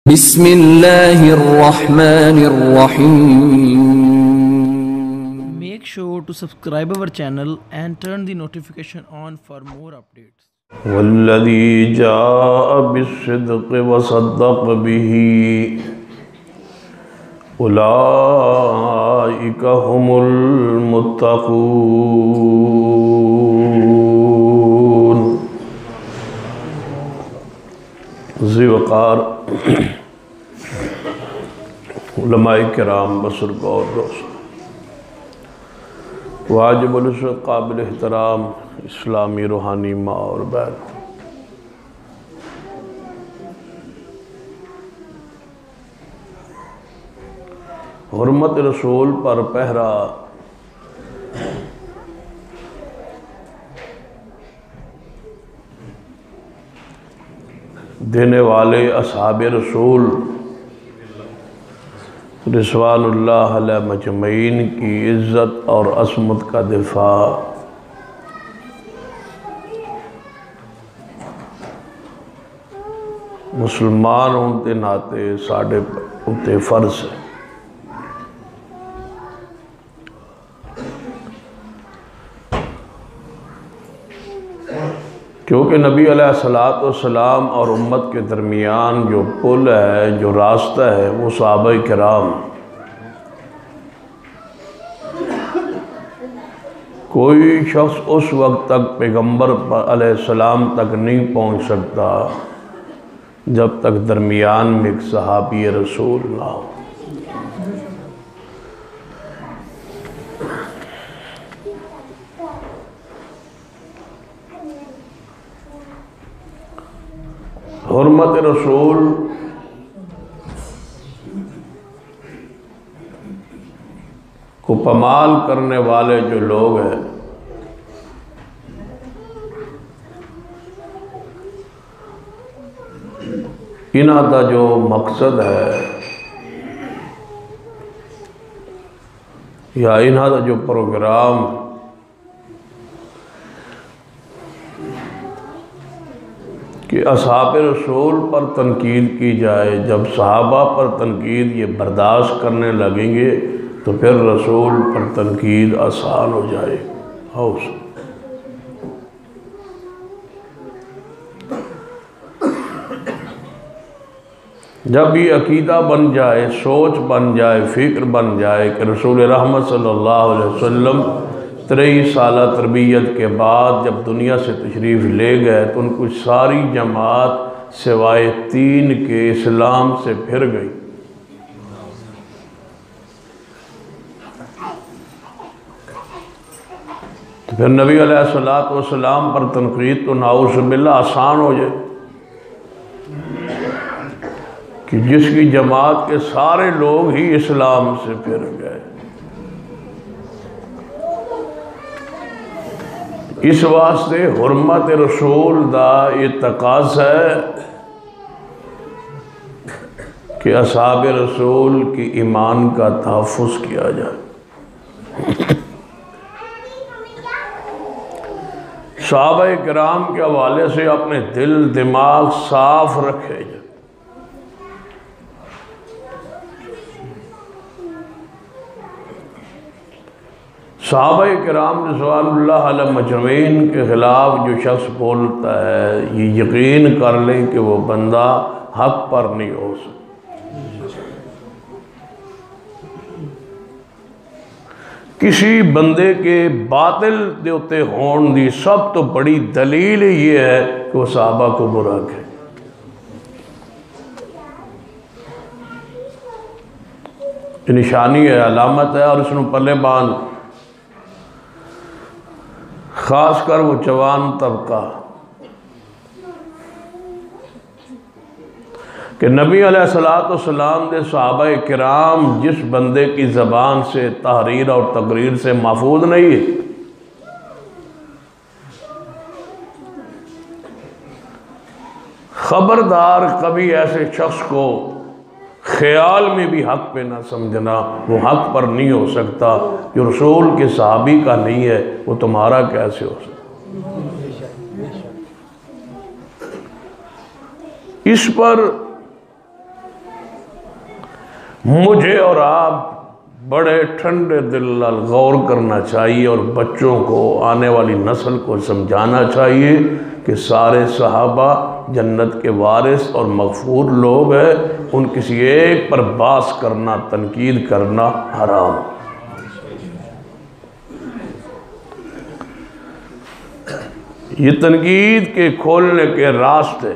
بسم اللہ الرحمن الرحیم. Make sure to subscribe our channel and turn the notification on for more updates. والذی جاء بالصدق وصدق به اولئک هم المتقون. ذی وقار علماء کرام بزرگ اور دوست، واجب العزت قابل احترام اسلامی روحانی ماں اور بہن، حرمت رسول پر پہرا دینے والے اصحاب رسول رضوان اللہ علیہ مجمعین کی عزت اور عصمت کا دفاع مسلمان ہونے ناتے ساڑھے اتے فرض ہے، کیونکہ نبی علیہ السلام اور امت کے درمیان جو پل ہے، جو راستہ ہے، وہ صحابہ کرام. کوئی شخص اس وقت تک پیغمبر علیہ السلام تک نہیں پہنچ سکتا جب تک درمیان میں ایک صحابی رسول نہ ہو. حرمت رسول کو پامال کرنے والے جو لوگ ہیں، انہاں دا جو مقصد ہے یا انہاں دا جو پروگرام کہ اصحاب رسول پر تنقید کی جائے، جب صحابہ پر تنقید یہ برداشت کرنے لگیں گے تو پھر رسول پر تنقید آسان ہو جائے. جب یہ عقیدہ بن جائے، سوچ بن جائے، فکر بن جائے کہ رسول رحمت صلی اللہ علیہ وسلم 23 سالہ تربیت کے بعد جب دنیا سے تشریف لے گئے تو ان کو ساری جماعت سوائے 3 کے اسلام سے پھر گئی. تو پھر نبی علیہ السلام پر تنقید تو نعوذ باللہ آسان ہو جائے کہ جس کی جماعت کے سارے لوگ ہی اسلام سے پھر گئے. اس واسطے حرمت رسول دا یہ تقاضا ہے کہ اصحاب رسول کی ایمان کا تحفظ کیا جائے، صحابہ کرام کے حوالے سے اپنے دل دماغ صاف رکھے جائے. صحابہ کرام رضوان اللہ علیہ مجمعین کے خلاف جو شخص بولتا ہے، یہ یقین کر لیں کہ وہ بندہ حق پر نہیں ہو سکتا. کسی بندے کے باطل دیوتے ہون دی سب تو بڑی دلیل یہ ہے کہ وہ صحابہ کو برا کہے. یہ نشانی ہے، علامت ہے، اور اس نے پلے باندھ خاص کر وہ جوان طبقہ کہ نبی علیہ السلام دے صحابہ کرام جس بندے کی زبان سے تحریر اور تقریر سے محفوظ نہیں ہے، خبردار کبھی ایسے شخص کو خیال میں بھی حق پہ نہ سمجھنا. وہ حق پر نہیں ہو سکتا. جو رسول کے صحابی کا نہیں ہے وہ تمہارا کیسے ہو سکتا؟ اس پر مجھے اور آپ بڑے ٹھنڈے دل غور کرنا چاہیے اور بچوں کو، آنے والی نسل کو سمجھانا چاہیے کہ سارے صحابہ جنت کے وارث اور مغفور لوگ ہیں، ان کسی ایک پر باس کرنا، تنقید کرنا حرام۔ یہ تنقید کے کھولنے کے راستے،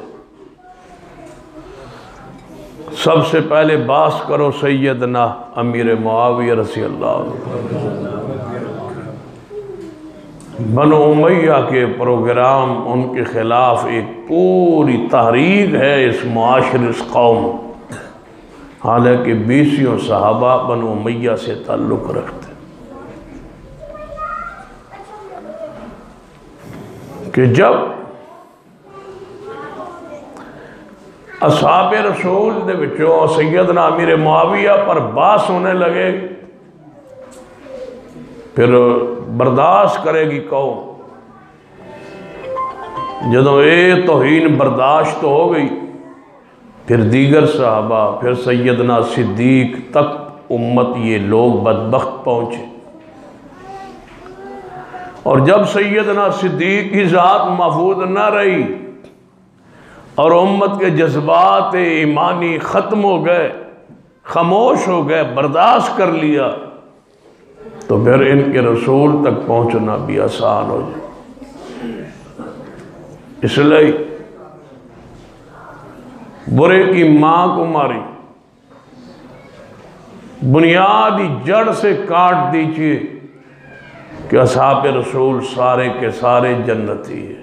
سب سے پہلے باس کرو سیدنا امیر معاویہ رضی اللہ عنہ۔ بنو امیہ کے پروگرام، ان کے خلاف ایک پوری تحریک ہے اس معاشر، اس قوم، حالانکہ 20 صحابہ بنو امیہ سے تعلق رکھتے کہ جب اصحاب رسول دے وچوں سیدنا امیر معاویہ پر باس ہونے لگے، پھر برداشت کرے گی قوم۔ جدوں یہ توہین برداشت ہو گئی، پھر دیگر صحابہ، پھر سیدنا صدیق تک امت یہ لوگ بدبخت پہنچے۔ اور جب سیدنا صدیق کی ذات محفوظ نہ رہی اور امت کے جذبات ایمانی ختم ہو گئے، خاموش ہو گئے، برداشت کر لیا، تو پھر ان کے رسول تک پہنچنا بھی آسان ہو جائے۔ اس لیے برے کی ماں کو ماری، بنیادی جڑ سے کاٹ دیجئے کہ اصحاب رسول سارے کے سارے جنتی ہیں۔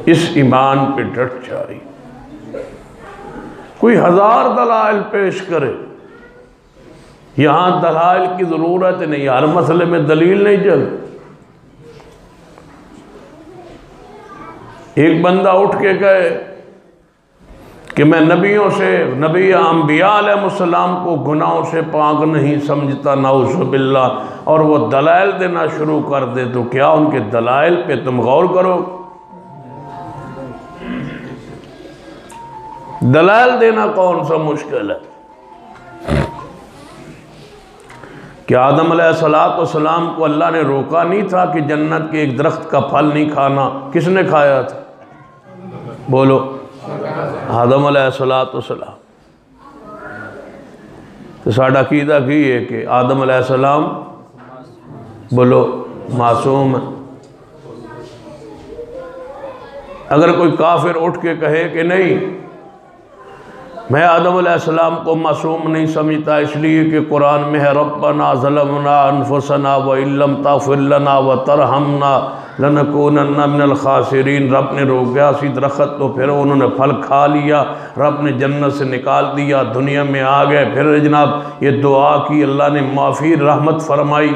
اس ایمان پہ ڈٹ جاری، کوئی 1000 دلائل پیش کرے، یہاں دلائل کی ضرورت نہیں، ہر مسئلے میں دلیل نہیں چل۔ ایک بندہ اٹھ کے کہے کہ میں نبیوں سے، نبی انبیاء علیہ السلام کو گناہوں سے پاک نہیں سمجھتا، نعوذ باللہ، اور وہ دلائل دینا شروع کر دے، تو کیا ان کے دلائل پہ تم غور کرو؟ دلائل دینا کون سا مشکل ہے؟ کہ آدم علیہ السلام کو اللہ نے روکا نہیں تھا کہ جنت کے ایک درخت کا پھل نہیں کھانا؟ کس نے کھایا تھا؟ بولو، آدم علیہ السلام۔ تو ساڑھا عقیدہ کی ہے کہ آدم علیہ السلام، بولو، معصوم ہے۔ اگر کوئی کافر اٹھ کے کہے کہ نہیں، میں آدم علیہ السلام کو معصوم نہیں سمجھتا، اس لیے کہ قرآن میں ہے ربنا ظلمنا انفسنا وَإِن لَّمْ تَغْفِرْ لَنَا وَتَرْحَمْنَا لَنَكُونَنَّ مِنَ الْخَاسِرِينَ، رب نے روک گیا سی درخت، تو پھر انہوں نے پھل کھا لیا، رب نے جنت سے نکال دیا، دنیا میں آ گئے، پھر جناب یہ دعا کی، اللہ نے معافی رحمت فرمائی۔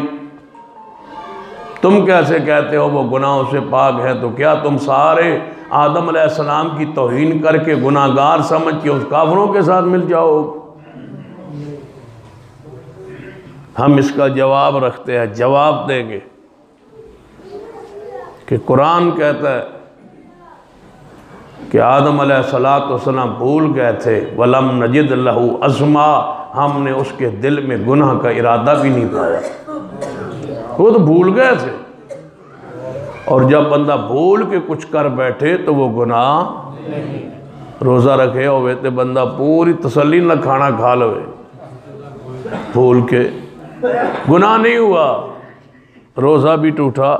تم کیسے کہتے ہو وہ گناہوں سے پاک ہے؟ تو کیا تم سارے آدم علیہ السلام کی توہین کر کے گناہگار سمجھ کے اس کافروں کے ساتھ مل جاؤ؟ ہم اس کا جواب رکھتے ہیں، جواب دیں گے کہ قرآن کہتا ہے کہ آدم علیہ السلام بھول گئے تھے، وَلَمْ نَجِدْ لَهُ عَزْمًا، ہم نے اس کے دل میں گناہ کا ارادہ بھی نہیں پایا، وہ تو بھول گئے تھے۔ اور جب بندہ بھول کے کچھ کر بیٹھے تو وہ گناہ، روزہ رکھے ہوئے تے بندہ پوری تسلی نہ کھانا کھا لوے، بھول کے گناہ نہیں ہوا، روزہ بھی ٹوٹا۔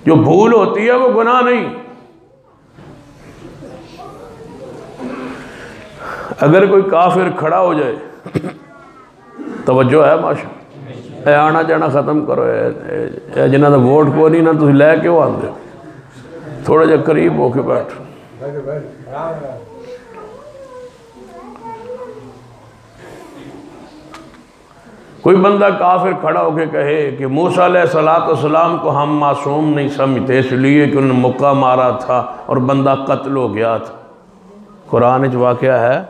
جو بھول ہوتی ہے وہ گناہ نہیں۔ اگر کوئی کافر کھڑا ہو جائے، توجہ ہے ماشاء، اے آنا جانا ختم کرو، اے جنہاں دا ووٹ کو نہیں نہ تُسی لے کیوں آن دے، تھوڑا جا قریب ہو کے بیٹھ۔ کوئی بندہ کافر کھڑا ہو کے کہے کہ موسیٰ علیہ السلام کو ہم معصوم نہیں سمجھتے، اس لیے کہ انہوں نے مکہ مارا تھا اور بندہ قتل ہو گیا تھا۔ قرآن وچ واقعہ ہے،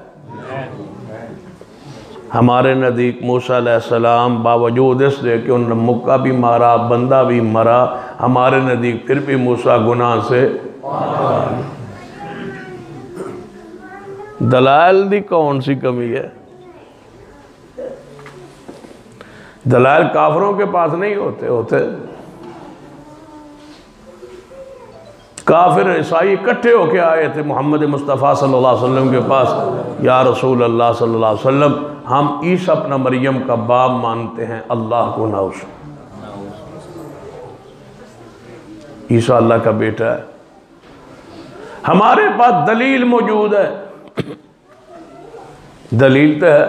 ہمارے نزدیک موسیٰ علیہ السلام باوجود اس دے کہ انہوں نے مکہ بھی مارا، بندہ بھی مرا، ہمارے نزدیک پھر بھی موسیٰ گناہ سے دلائل دی کون سی کمی ہے؟ دلائل کافروں کے پاس نہیں ہوتے کافر عیسائی اکٹھے ہو کے آئے تھے محمد مصطفیٰ صلی اللہ علیہ وسلم کے پاس، یا رسول اللہ صلی اللہ علیہ وسلم ہم عیسیٰ ابن مریم کا باپ مانتے ہیں، اللہ کو نعوذ، عیسیٰ اللہ کا بیٹا ہے، ہمارے پاس دلیل موجود ہے۔ دلیل تو ہے،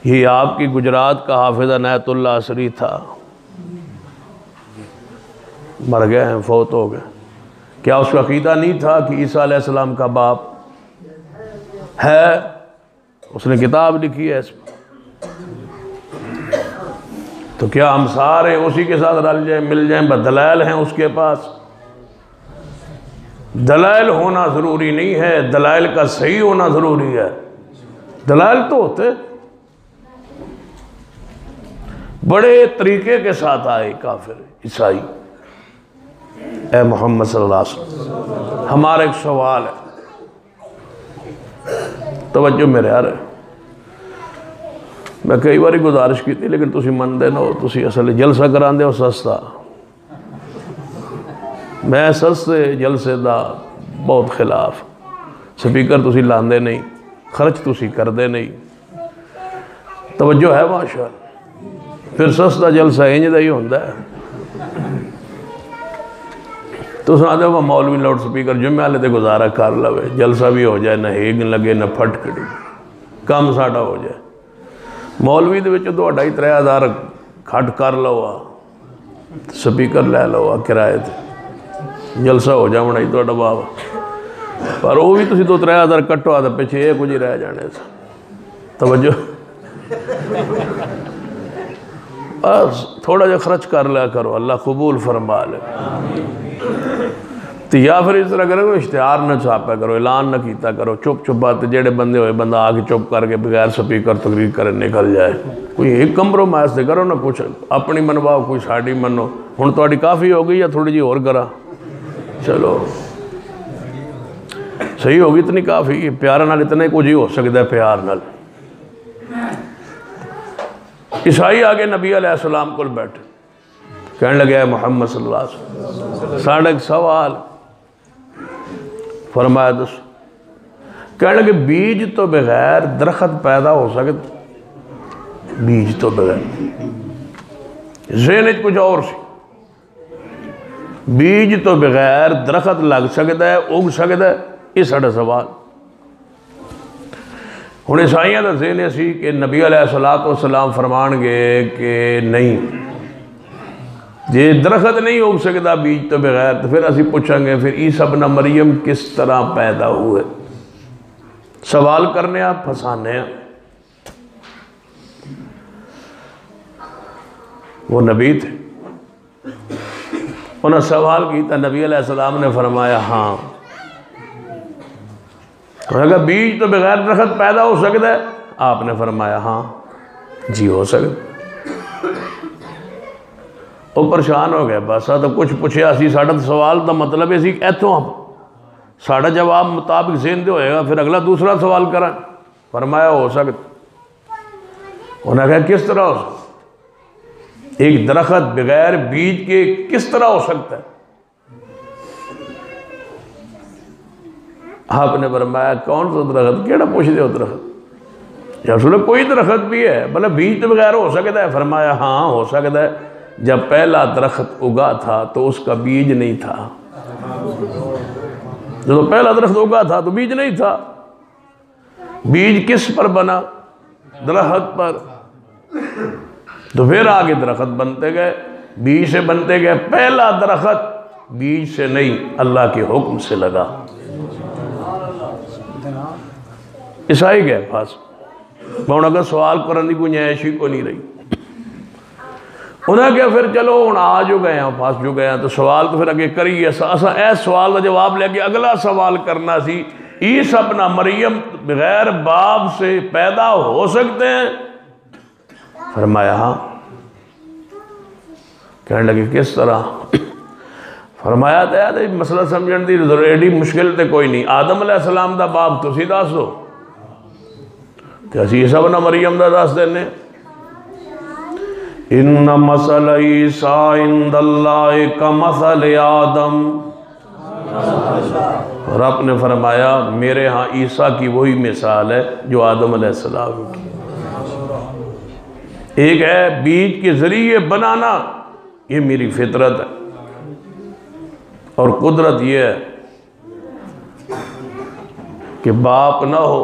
یہ آپ کی گجرات کا حافظ عنایت اللہ عصری تھا، مر گئے ہیں، فوت ہو گئے، کیا اس کا عقیدہ نہیں تھا کہ عیسیٰ علیہ السلام کا باپ ہے؟ اس نے کتاب لکھی ہے اس پر، تو کیا ہم سارے اسی کے ساتھ رل جائیں، مل جائیں؟ بس دلائل ہیں اس کے پاس۔ دلائل ہونا ضروری نہیں ہے، دلائل کا صحیح ہونا ضروری ہے۔ دلائل تو ہوتے بڑے طریقے کے ساتھ آئے کافر عیسائی، اے محمد صلی اللہ علیہ وسلم ہمارا ایک سوال ہے، توجہ میرے یار، میں کئی باری گزارش کی تھی لیکن تسی مندے نہ ہو، تسی اصل جلسہ کران دے ہو سستا، میں سستے جلسے دا بہت خلاف، سپیکر تسی لاندے نہیں، خرچ تسی کر دے نہیں، توجہ ہے ماشاءاللہ، پھر سستا جلسہ انج دا ہی ہوندہ ہے۔ تو سنا دے وہ مولوی لاؤڈ سپیکر جمعہ لے دے گزارہ کر لوے، جلسہ بھی ہو جائے، نہ ہیگ لگے نہ پھٹ کڑی، کام ساڑھا ہو جائے۔ مولوی دے وچو 2,500 کھٹ کر لوا، سپیکر لے لوا کرائے تھے، جلسہ ہو جائے منائی تو بابا، پر وہ بھی تسی 2-3 کٹو آدھا پیچھے ایک کچھ ہی رہ جانے سے، توجہ بس تھوڑا جا خرچ کر لیا کرو، اللہ قبول فرما لے۔ تو یا پھر اس طرح کرو، اشتہار نہ چھاپا کرو، اعلان نہ کیتا کرو، چپ چپ بات جیڑے بندے ہوئے بندہ آگے چپ کر کے بغیر سپیکر تقریر کرے نکل جائے، کوئی ایک کمپرومائز سے کرو نا، کچھ اپنی منواؤ کوئی ساڑی منو، ہن تھوڑی کافی ہو گئی یا تھوڑی جی اور کرا، چلو صحیح ہوگی اتنی کافی، پیار نال اتنا ہی کچھ ہی ہو سکتا ہے، پیار نال۔ عیسائی آگے نبی علیہ السلام کو بیٹھے، کہنے لگے ہے محمد صلی اللہ علیہ وسلم ساڑھا ایک سوال، فرمایا دس، کہنے لگے بیج تو بغیر درخت پیدا ہو سکتا؟ بیج تو بغیر، ذہنت کچھ اور سی، بیج تو بغیر درخت لگ سکتا ہے، اگ سکتا ہے، یہ ساڑھا سوال۔ ہن عیسائیاں دا ذہن سی کہ نبی علیہ السلام فرمان گے کہ نہیں، جے درخت نہیں ہو سکتا بیج تو بغیر، تو پھر اسی پوچھیں گے پھر عیسیٰ ابن مریم کس طرح پیدا ہوئے؟ سوال کرنے آپ پھنسانے ہیں۔ وہ نبی تھے، انہوں نے سوال کیتا، نبی علیہ السلام نے فرمایا ہاں، اگر بیج تو بغیر درخت پیدا ہو سکتا ہے؟ آپ نے فرمایا ہاں جی ہو سکتا۔ وہ پریشان ہو گئے، بس تو کچھ پوچھے اسی، ساڑھا سوال دا مطلب ہے ایتھوں ہم ساڑھا جواب مطابق ذہن دے ہوئے گا، پھر اگلا دوسرا سوال کریں، فرمایا ہو سکتا۔ انہوں نے کہا کس طرح ہو سکتا؟ ایک درخت بغیر بیج کے کس طرح ہو سکتا ہے؟ آپ نے فرمایا کون سا درخت؟ کیڑا پوچھ دے ہو درخت؟ یا رسول اللہ کوئی درخت بھی ہے بھلا بیج تو بغیر ہو سکتا ہے؟ فرمایا ہاں ہو سکتا ہے، جب پہلا درخت اگا تھا تو اس کا بیج نہیں تھا، جب پہلا درخت اگا تھا تو بیج نہیں تھا، بیج کس پر بنا؟ درخت پر، تو پھر آگے درخت بنتے گئے، بیج سے بنتے گئے، پہلا درخت بیج سے نہیں اللہ کے حکم سے لگا۔ عیسائی گئے پاس، میں اگر سوال کرنے کی گنجائش ہی کو نہیں رہی، انہوں نے کہا پھر چلو ہوں آ جو گئے ہیں پاس جو گئے ہیں، تو سوال تو پھر اگے کریے، ایس سوال کا جواب لے کے اگلا سوال کرنا سی، عیسیٰ ابن مریم بغیر باپ سے پیدا ہو سکتے ہیں؟ فرمایا ہاں۔ کہنے لگے کس طرح؟ فرمایا تو مسئلہ سمجھن دی ایڈی مشکل تے کوئی نہیں. آدم علیہ السلام دا باب تسی دس دو کہ اسی عیسیٰ بن مریم دا دس دینے. ان مثل عیسیٰ عند اللہ کمثل آدم. رب نے فرمایا میرے ہاں عیسیٰ کی وہی مثال ہے جو آدم علیہ السلام کی. ایک ہے بیج کے ذریعے بنانا، یہ میری فطرت ہے، اور قدرت یہ ہے کہ باپ نہ ہو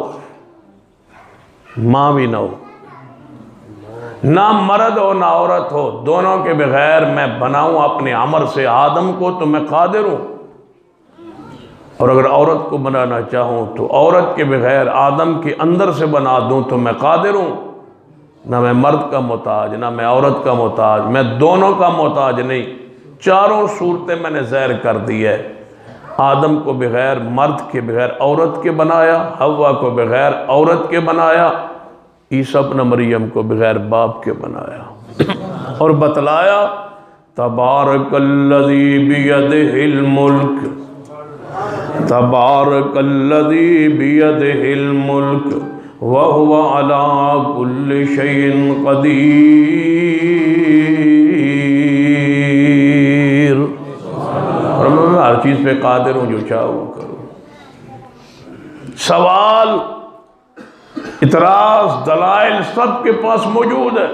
ماں بھی نہ ہو، نہ مرد ہو نہ عورت ہو، دونوں کے بغیر میں بناؤں اپنے عمر سے آدم کو تو میں قادر ہوں، اور اگر عورت کو بنانا چاہوں تو عورت کے بغیر آدم کے اندر سے بنا دوں تو میں قادر ہوں. نہ میں مرد کا محتاج نہ میں عورت کا محتاج، میں دونوں کا محتاج نہیں. چاروں صورتیں میں نے ظاہر کر دی ہے. آدم کو بغیر مرد کے بغیر عورت کے بنایا، حوا کو بغیر عورت کے بنایا، عیسیٰ ابن مریم کو بغیر باپ کے بنایا، اور بتلایا تبارک الذی بیدہ الملک، تبارک الذی بیدہ الملک وَهُوَ عَلَىٰ كُلِّ شَيْءٍ قَدِيرٌ. اور میں ہر چیز پہ قادر ہوں، جو چاہوں کروں. سوال، اعتراض، دلائل سب کے پاس موجود ہے.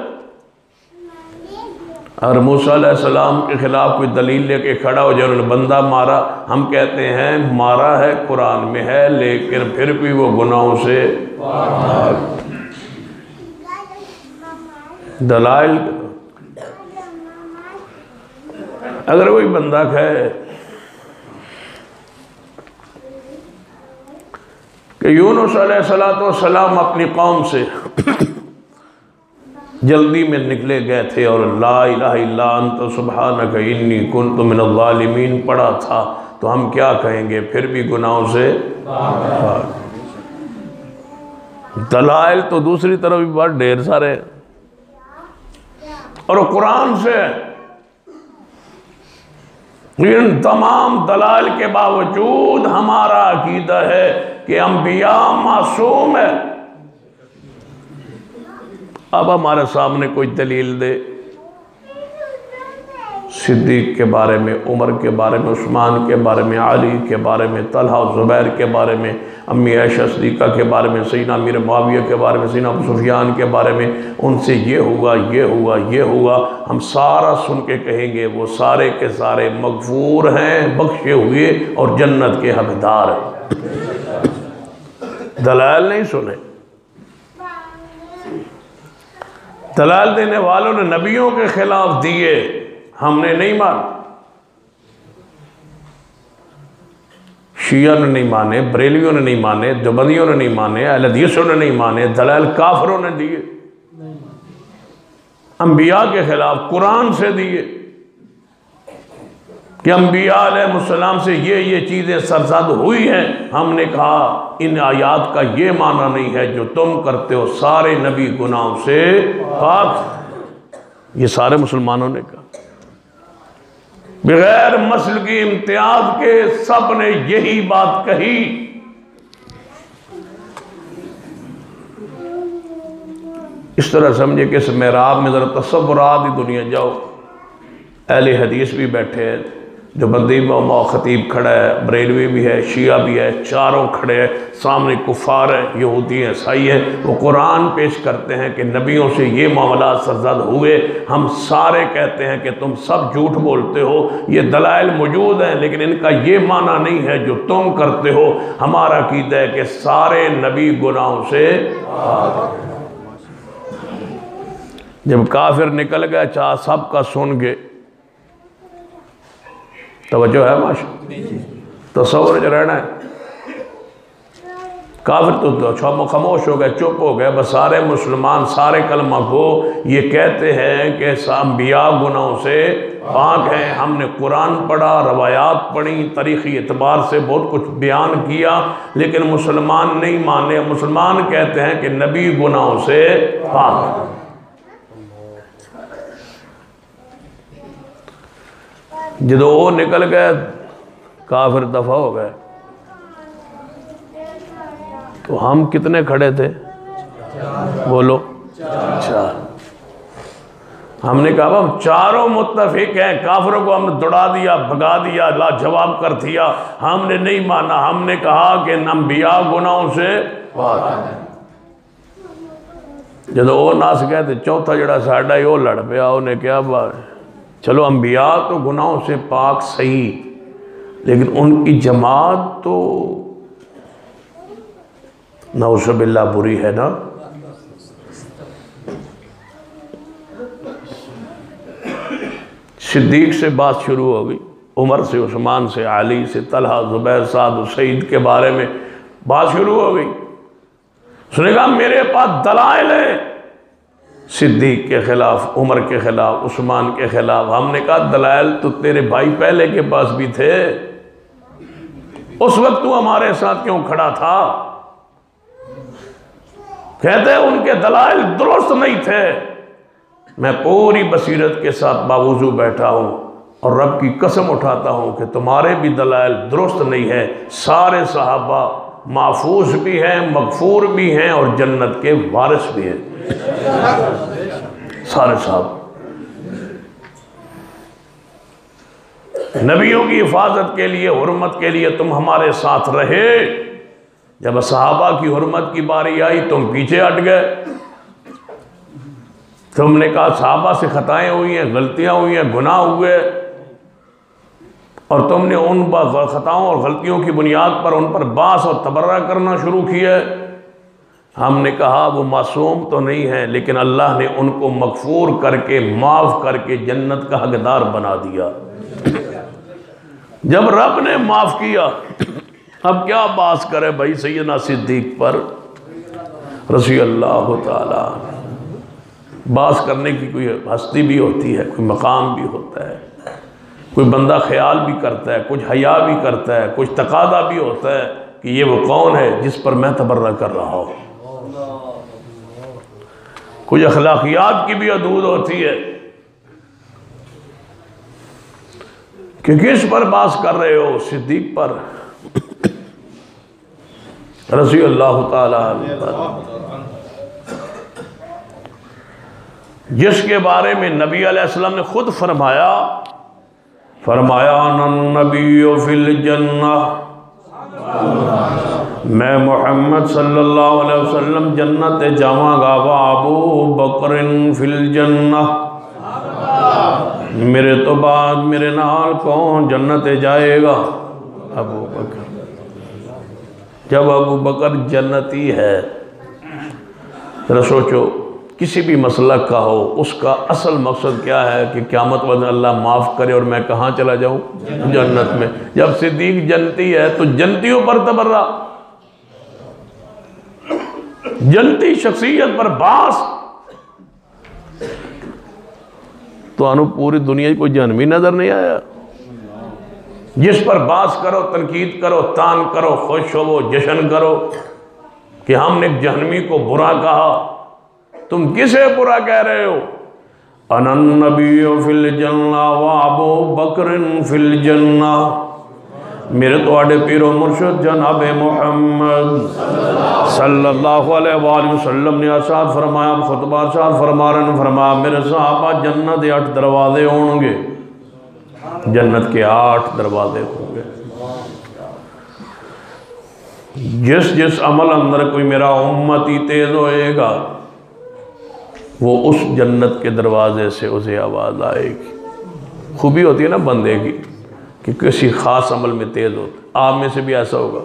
اگر موسیٰ علیہ السلام کے خلاف کوئی دلیل لے کے کھڑا ہو جائے انہوں نے بندہ مارا، ہم کہتے ہیں مارا ہے قرآن میں ہے لیکن پھر بھی وہ گناہوں سے دلائل. اگر کوئی بندہ کہے کہ یونس علیہ السلام اپنی قوم سے جلدی میں نکلے گئے تھے اور لا الہ الا انت سبحانک انی کنت من الظالمین پڑھا تھا، تو ہم کیا کہیں گے؟ پھر بھی گناہوں سے دلائل تو دوسری طرف بھی بہت ڈھیر سارے، اور قرآن سے. ان تمام دلائل کے باوجود ہمارا عقیدہ ہے کہ انبیاء معصوم ہے. اب ہمارے سامنے کوئی دلیل دے صدیق کے بارے میں، عمر کے بارے میں، عثمان کے بارے میں، علی کے بارے میں، طلحہ و زبیر کے بارے میں، امی عائشہ صدیقہ کے بارے میں، سیدنا امیر معاویہ کے بارے میں، سیدنا ابو سفیان کے بارے میں، ان سے یہ ہوا یہ ہوا یہ ہوا، ہم سارا سن کے کہیں گے وہ سارے کے سارے مغفور ہیں، بخشے ہوئے اور جنت کے حقدار ہیں. دلائل نہیں سنے. دلائل دینے والوں نے نبیوں کے خلاف دیے، ہم نے نہیں مانا. شیعہ نے نہیں مانے، بریلیوں نے نہیں مانے، دیوبندیوں نے نہیں مانے، اہل حدیثوں نے نہیں مانے. دلائل کافروں نے دیے، انبیاء کے خلاف قرآن سے دیے کہ انبیاء علیہ السلام سے یہ چیزیں سرزد ہوئی ہیں. ہم نے کہا ان آیات کا یہ معنی نہیں ہے جو تم کرتے ہو، سارے نبی گناہوں سے پاک. یہ سارے مسلمانوں نے کہا بغیر مسلکی امتیاز کے، سب نے یہی بات کہی. اس طرح سمجھے کہ اس محراب میں ذرا تصورات ہی دنیا جاؤ. اہل حدیث بھی بیٹھے ہیں، جو بندی خطیب کھڑا ہے، بریلوی بھی ہے، شیعہ بھی ہے، چاروں کھڑے ہیں، سامنے کفار ہیں، یہودی ہیں، عیسائی ہیں. وہ قرآن پیش کرتے ہیں کہ نبیوں سے یہ معاملات سرزد ہوئے. ہم سارے کہتے ہیں کہ تم سب جھوٹ بولتے ہو، یہ دلائل موجود ہیں لیکن ان کا یہ معنی نہیں ہے جو تم کرتے ہو. ہمارا عقیدہ ہے کہ سارے نبی گناہوں سے. جب کافر نکل گئے چاہ سب کا سن گئے، توجہ ہے ماشاء، تصور جو رہنا ہے. کافر تو خاموش ہو گئے، چپ ہو گئے. بس سارے مسلمان سارے کلمہ کو یہ کہتے ہیں کہ انبیاء گناہوں سے پاک ہیں. ہم نے قرآن پڑھا، روایات پڑھی، تاریخی اعتبار سے بہت کچھ بیان کیا، لیکن مسلمان نہیں مانے. مسلمان کہتے ہیں کہ نبی گناہوں سے پاک. جدو وہ نکل گئے کافر دفع ہو گئے، تو ہم کتنے کھڑے تھے؟ بولو، 4۔ ہم نے کہا ہم چاروں متفق ہیں، کافروں کو ہم نے دوڑا دیا، بھگا دیا، لا جواب کر دیا، ہم نے نہیں مانا۔ ہم نے کہا کہ انبیاء گناہوں سے پاک ہیں۔ جدو وہ ناس گئے تھے، چوتھا جڑا ساڑھا ہی وہ لڑ پیا، انہیں کیا بات، چلو انبیاء تو گناہوں سے پاک صحیح، لیکن ان کی جماعت تو نعوذ باللہ بری ہے نا۔ صدیق سے بات شروع ہو گئی، عمر سے، عثمان سے، علی سے، طلحہ، زبیر، سعد و سعید کے بارے میں بات شروع ہو گئی۔ اس نے کہا میرے پاس دلائل ہیں صدیق کے خلاف، عمر کے خلاف، عثمان کے خلاف۔ ہم نے کہا دلائل تو تیرے بھائی پہلے کے پاس بھی تھے، اس وقت تو ہمارے ساتھ کیوں کھڑا تھا؟ کہتے ہیں ان کے دلائل درست نہیں تھے۔ میں پوری بصیرت کے ساتھ باوضو بیٹھا ہوں اور رب کی قسم اٹھاتا ہوں کہ تمہارے بھی دلائل درست نہیں ہے۔ سارے صحابہ محفوظ بھی ہیں، مغفور بھی ہیں اور جنت کے وارث بھی ہیں، سارے صحابہ۔ نبیوں کی حفاظت کے لیے، حرمت کے لیے تم ہمارے ساتھ رہے، جب صحابہ کی حرمت کی باری آئی تم پیچھے ہٹ گئے۔ تم نے کہا صحابہ سے خطائیں ہوئی ہیں، غلطیاں ہوئی ہیں، گناہ ہوئے، اور تم نے ان خطاؤں اور غلطیوں کی بنیاد پر ان پر باس اور تبرہ کرنا شروع کیا۔ ہم نے کہا وہ معصوم تو نہیں ہے، لیکن اللہ نے ان کو مغفور کر کے، معاف کر کے جنت کا حقدار بنا دیا۔ جب رب نے معاف کیا، اب کیا باس کرے بھائی سیدنا صدیق پر رضی اللہ تعالیٰ۔ باس کرنے کی کوئی ہستی بھی ہوتی ہے، کوئی مقام بھی ہوتا ہے، کوئی بندہ خیال بھی کرتا ہے، کچھ حیا بھی کرتا ہے، کچھ تقاضا بھی ہوتا ہے کہ یہ وہ کون ہے جس پر میں تبرہ کر رہا ہوں۔ کچھ اخلاقیات کی بھی حدود ہوتی ہے کہ کس پر باس کر رہے ہو؟ صدیق پر رضی اللہ تعالیٰ عنہ، جس کے بارے میں نبی علیہ السلام نے خود فرمایا نبی فی الجنہ، میں محمد صلی اللہ علیہ وسلم جنت جاواں گا، وابو بکر فی الجنہ، میرے تو بعد میرے نال کون جنت جائے گا؟ ابو بکر۔ جب ابو بکر جنتی ہے، ذرا سوچو کسی بھی مسلک کا ہو، اس کا اصل مقصد کیا ہے کہ قیامت والے اللہ معاف کرے اور میں کہاں چلا جاؤں؟ جنت میں۔ جب صدیق جنتی ہے تو جنتیوں پر تبرہ، جنتی شخصیت پر باس، تو انہوں پوری دنیا کوئی جہنمی نظر نہیں آیا؟ جس پر باس کرو، تنقید کرو، تان کرو، خوش ہو، جشن کرو کہ ہم نے جہنمی کو برا کہا، تم کسے برا کہہ رہے ہو؟ انا النبی فی الجنہ وابو بکر فی الجنہ، میرے توڑے پیر و مرشد جناب محمد صلی اللہ علیہ وآلہ وسلم نے ارشاد فرمایا، خطبہ ارشاد فرما رہے ہیں، فرمایا میرے صحابہ جنت 8 دروازے ہوں گے، جنت کے 8 دروازے ہوں گے۔ جس عمل اندر کوئی میرا امتی تیز ہوئے گا، وہ اس جنت کے دروازے سے اسے آواز آئے گی۔ خوبی ہوتی ہے نا بندے کی کہ کسی خاص عمل میں تیز ہوتا ہے۔ آپ میں سے بھی ایسا ہوگا،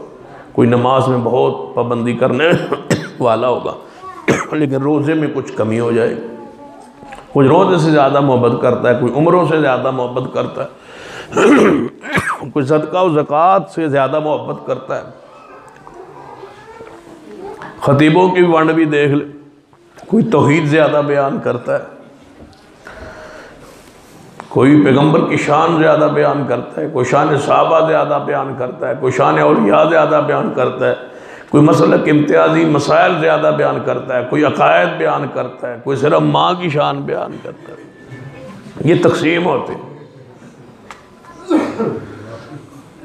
کوئی نماز میں بہت پابندی کرنے والا ہوگا، لیکن روزے میں کچھ کمی ہو جائے گی۔ کوئی روزے سے زیادہ محبت کرتا ہے، کوئی عمروں سے زیادہ محبت کرتا ہے، کوئی صدقہ و زکوٰۃ سے زیادہ محبت کرتا ہے۔ خطیبوں کی ونڈ بھی دیکھ لے، کوئی توحید زیادہ بیان کرتا ہے، کوئی پیغمبر کی شان زیادہ بیان کرتا ہے، کوئی شان صحابہ زیادہ بیان کرتا ہے، کوئی شان اولیاء زیادہ بیان کرتا ہے، کوئی مسلک امتیازی مسائل زیادہ بیان کرتا ہے، کوئی عقائد بیان کرتا ہے، کوئی صرف ماں کی شان بیان کرتا ہے۔ یہ تقسیم ہوتی ہے۔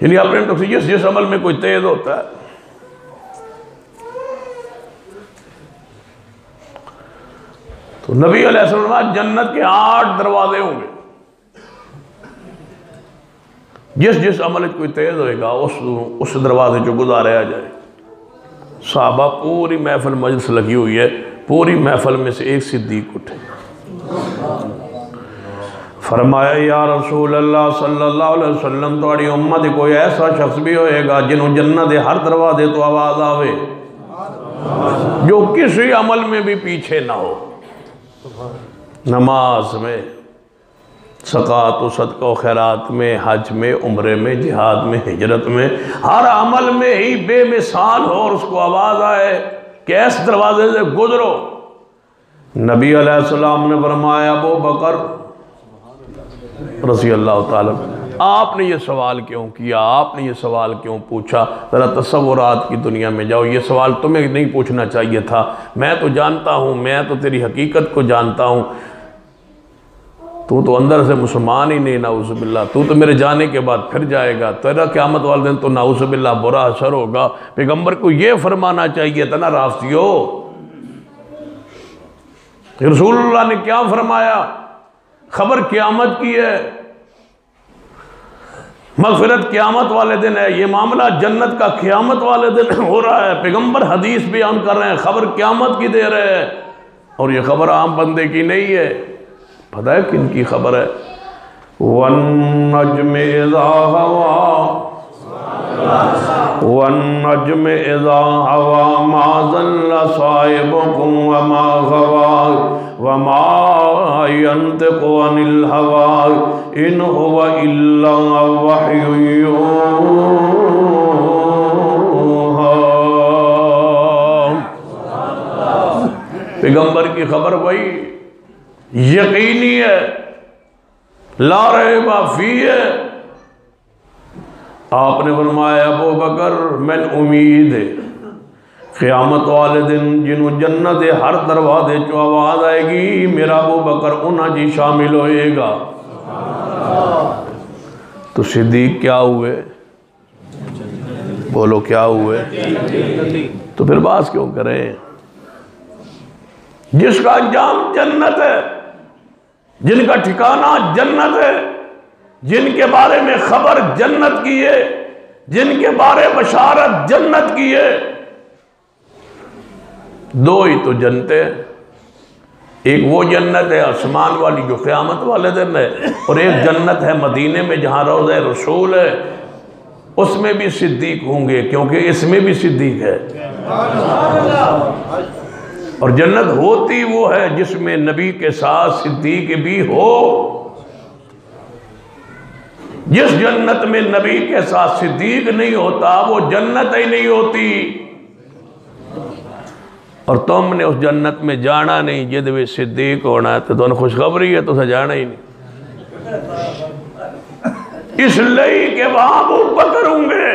یعنی اپنے جس عمل میں کوئی تیز ہوتا ہے. تو نبی علیہ السلام جنت کے 8 دروازے ہوں گے. جس عمل کوئی تیز ہوئے گا اس دروازے جو گزارے آ جائے. صحابہ پوری محفل مجلس لگی ہوئی ہے، پوری محفل میں سے ایک صدیق اٹھے، فرمایا یا رسول اللہ صلی اللہ علیہ وسلم توڑی امت کوئی ایسا شخص بھی ہوئے گا جنہوں جنت ہر دروازے تو آواز آوے، جو کسی عمل میں بھی پیچھے نہ ہو، نماز میں، زکوٰۃ و صدقہ و خیرات میں، حج میں، عمرے میں، جہاد میں، ہجرت میں، ہر عمل میں ہی بے مثال ہو اور اس کو آواز آئے کہ اس دروازے سے گزرو. نبی علیہ السلام نے فرمایا ابو بکر رضی اللہ تعالیٰ آپ نے یہ سوال کیوں کیا، آپ نے یہ سوال کیوں پوچھا؟ ذرا تصورات کی دنیا میں جاؤ. یہ سوال تمہیں نہیں پوچھنا چاہیے تھا. میں تو جانتا ہوں، میں تو تیری حقیقت کو جانتا ہوں. تو اندر سے مسلمان ہی نہیں، نعوذ باللہ. تو میرے جانے کے بعد پھر جائے گا. تیرا قیامت والے دن تو نعوذ باللہ برا حشر ہوگا. پیغمبر کو یہ فرمانا چاہیے تھا نا رافضیو. رسول اللہ نے کیا فرمایا؟ خبر قیامت کی ہے، مغفرت قیامت والے دن ہے. یہ معاملہ جنت کا قیامت والے دن ہو رہا ہے. پیغمبر حدیث بیان کر رہے ہیں، خبر قیامت کی دے رہے ہیں. اور یہ خبر عام بندے کی نہیں ہے. پتہ ہے کن کی خبر ہے؟ وَالنَّجْمِ إِذَا هَوَىٰ وَالنَّجْمِ إِذَا هَوَىٰ مَا ضَلَّ صَاحِبُكُمْ وَمَا غَوَىٰ وَمَا يَنطِقُ عَنِ الْهَوَىٰ إِنْ هُوَ إِلَّا وَحْيٌ يُوحَىٰ. پیغمبر کی خبر وہی یقینی ہے، لا ریب فیہ ہے. آپ نے فرمایا ابو بکر میں امید ہے قیامت والے دن جنہوں جنت ہر دروازے چو آواز آئے گی، میرا ابو بکر انہاں جی شامل ہوئے گا. تو صدیق کیا ہوئے؟ بولو کیا ہوئے؟ تو پھر باز کیوں کریں؟ جس کا انجام جنت ہے، جن کا ٹھکانہ جنت ہے، جن کے بارے میں خبر جنت کی ہے، جن کے بارے بشارت جنت کی ہے. دو ہی تو جنتیں، ایک وہ جنت ہے آسمان والی جو قیامت والے دن ہے، اور ایک جنت ہے مدینے میں جہاں روضہ رسول ہے. اس میں بھی صدیق ہوں گے کیونکہ اس میں بھی صدیق ہے. اور جنت ہوتی وہ ہے جس میں نبی کے ساتھ صدیق بھی ہو. جس جنت میں نبی کے ساتھ صدیق نہیں ہوتا وہ جنت ہی نہیں ہوتی. اور تم نے اس جنت میں جانا نہیں جد میں صدیق ہونا ہے، تو تمہیں خوشخبری ہے تو اسے جانا ہی نہیں. اس لیے کہ وہاں ابو بکر ہوں گے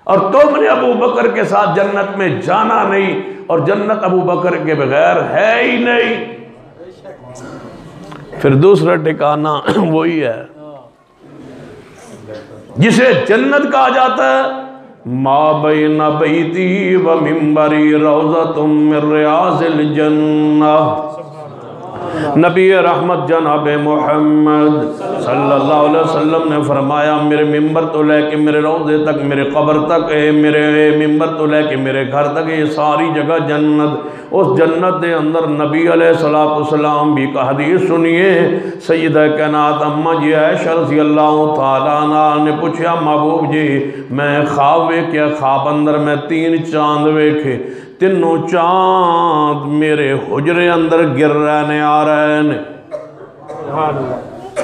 اور تم نے ابو بکر کے ساتھ جنت میں جانا نہیں، اور جنت ابو بکر کے بغیر ہے ہی نہیں. پھر دوسرا ٹھکانہ وہی ہے جسے جنت کہا جاتا ہے، ما بین بیتی و منبری روضۃ من ریاض الجنہ. نبی رحمت جناب محمد صلی اللہ علیہ وسلم نے فرمایا میرے ممبر تو لے کے میرے روضے تک، میرے قبر تک، میرے ممبر تو لے کے میرے گھر تک، یہ ساری جگہ جنت. اس جنت دے اندر نبی علیہ السلام بھی کا حدیث سنیے. سیدہ کائنات اماں جی عائشہ رضی اللہ تعالیٰ عنہ نے پوچھا محبوب جی میں خواب ویکھیا، خواب اندر میں 3 چاند ویکھے، تینوں چاند میرے حجرے اندر گر رہنے آ رہے ہیں.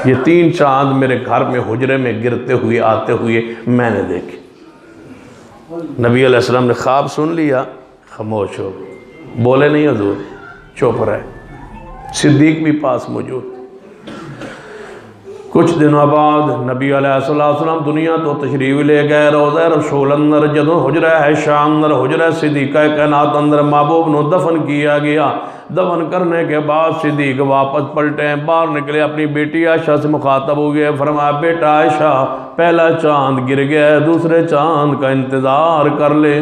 یہ 3 چاند میرے گھر میں حجرے میں گرتے ہوئے آتے ہوئے میں نے دیکھے. نبی علیہ السلام نے خواب سن لیا، خاموش ہو گئے، بولے نہیں حضور، چپ رہے. صدیق بھی پاس موجود. کچھ دنوں بعد نبی علیہ السلام دنیا تو تشریف لے گئے روضہ رسول اندر جدوں حجرہ عائشہ اندر حجرہ صدیقہ کائنات اندر محبوب نو دفن کیا گیا. دفن کرنے کے بعد صدیق واپس پلٹے باہر نکلے اپنی بیٹی عائشہ سے مخاطب ہو گئے. فرمایا بیٹا عائشہ پہلا چاند گر گیا ہے دوسرے چاند کا انتظار کر لے.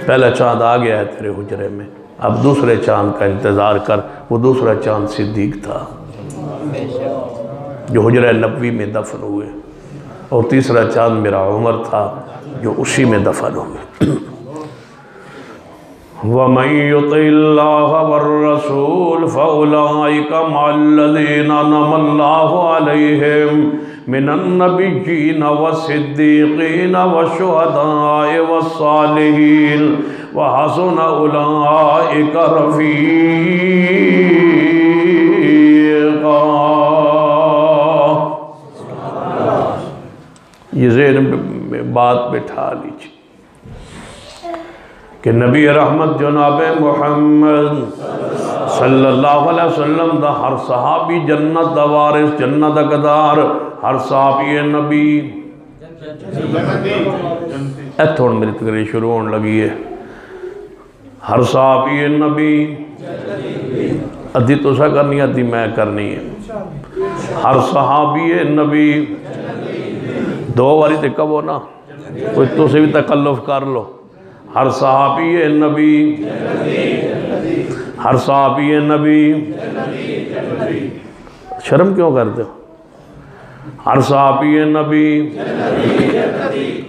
پہلا چاند آ گیا ہے تیرے حجرے میں اب دوسرے چاند کا انتظار کر. وہ دوسرا چاند صدیق تھا جو حجرہ نبوی میں دفن ہوئے اور تیسرا چاند میرا عمر تھا جو اسی میں دفن ہوئے. وَمَن يُطِعِ اللَّهَ وَالرَّسُولَ فَأُولَئِكَ مَعَ الَّذِينَ أَنْعَمَ اللَّهُ عَلَيْهِمْ مِنَ النَّبِيِّينَ وَالصِّدِّيقِينَ وَالشُّهَدَاءِ وَالصَّالِحِينَ وَحَسُنَ أُولَئِكَ رَفِيقًا. یہ ذہن میں بات بٹھا لیجیے کہ نبی رحمت جناب محمد صلی اللہ علیہ وسلم دا ہر صحابی جنت دا وارث جنت دا قدار. ہر صحابی نبی ایتھوڑ میری تقریر شروع ہونے لگی ہے. ہر صحابی نبی ادھی تو سا کرنی ادھی میں کرنی ہے. ہر صحابی نبی دو واری تے کب ہونا کوئی تو سے بھی تکلف کر لو. ہر صحابی نبی ہر صحابی نبی شرم کیوں کرتے ہو؟ ہر صحابی نبی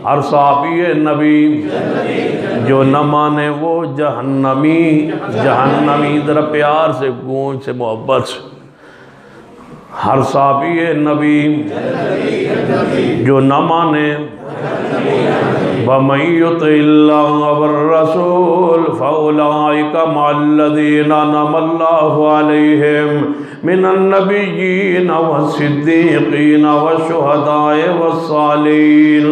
ہر صحابی نبی جو نہ مانے وہ جہنمی. جہنمی ذرا پیار سے گونج سے محبت سے. ہر صحابی نبی جو نہ مانے وَمَن يُطِعِ اللَّهَ وَالرَّسُولَ فَأُولَئِكَ مَعَ الَّذِينَ أَنْعَمَ اللَّهُ عَلَيْهِمْ مِنَ النَّبِيِّينَ وَالصِّدِّيقِينَ وَالشُّهَدَاءِ وَالصَّالِحِينَ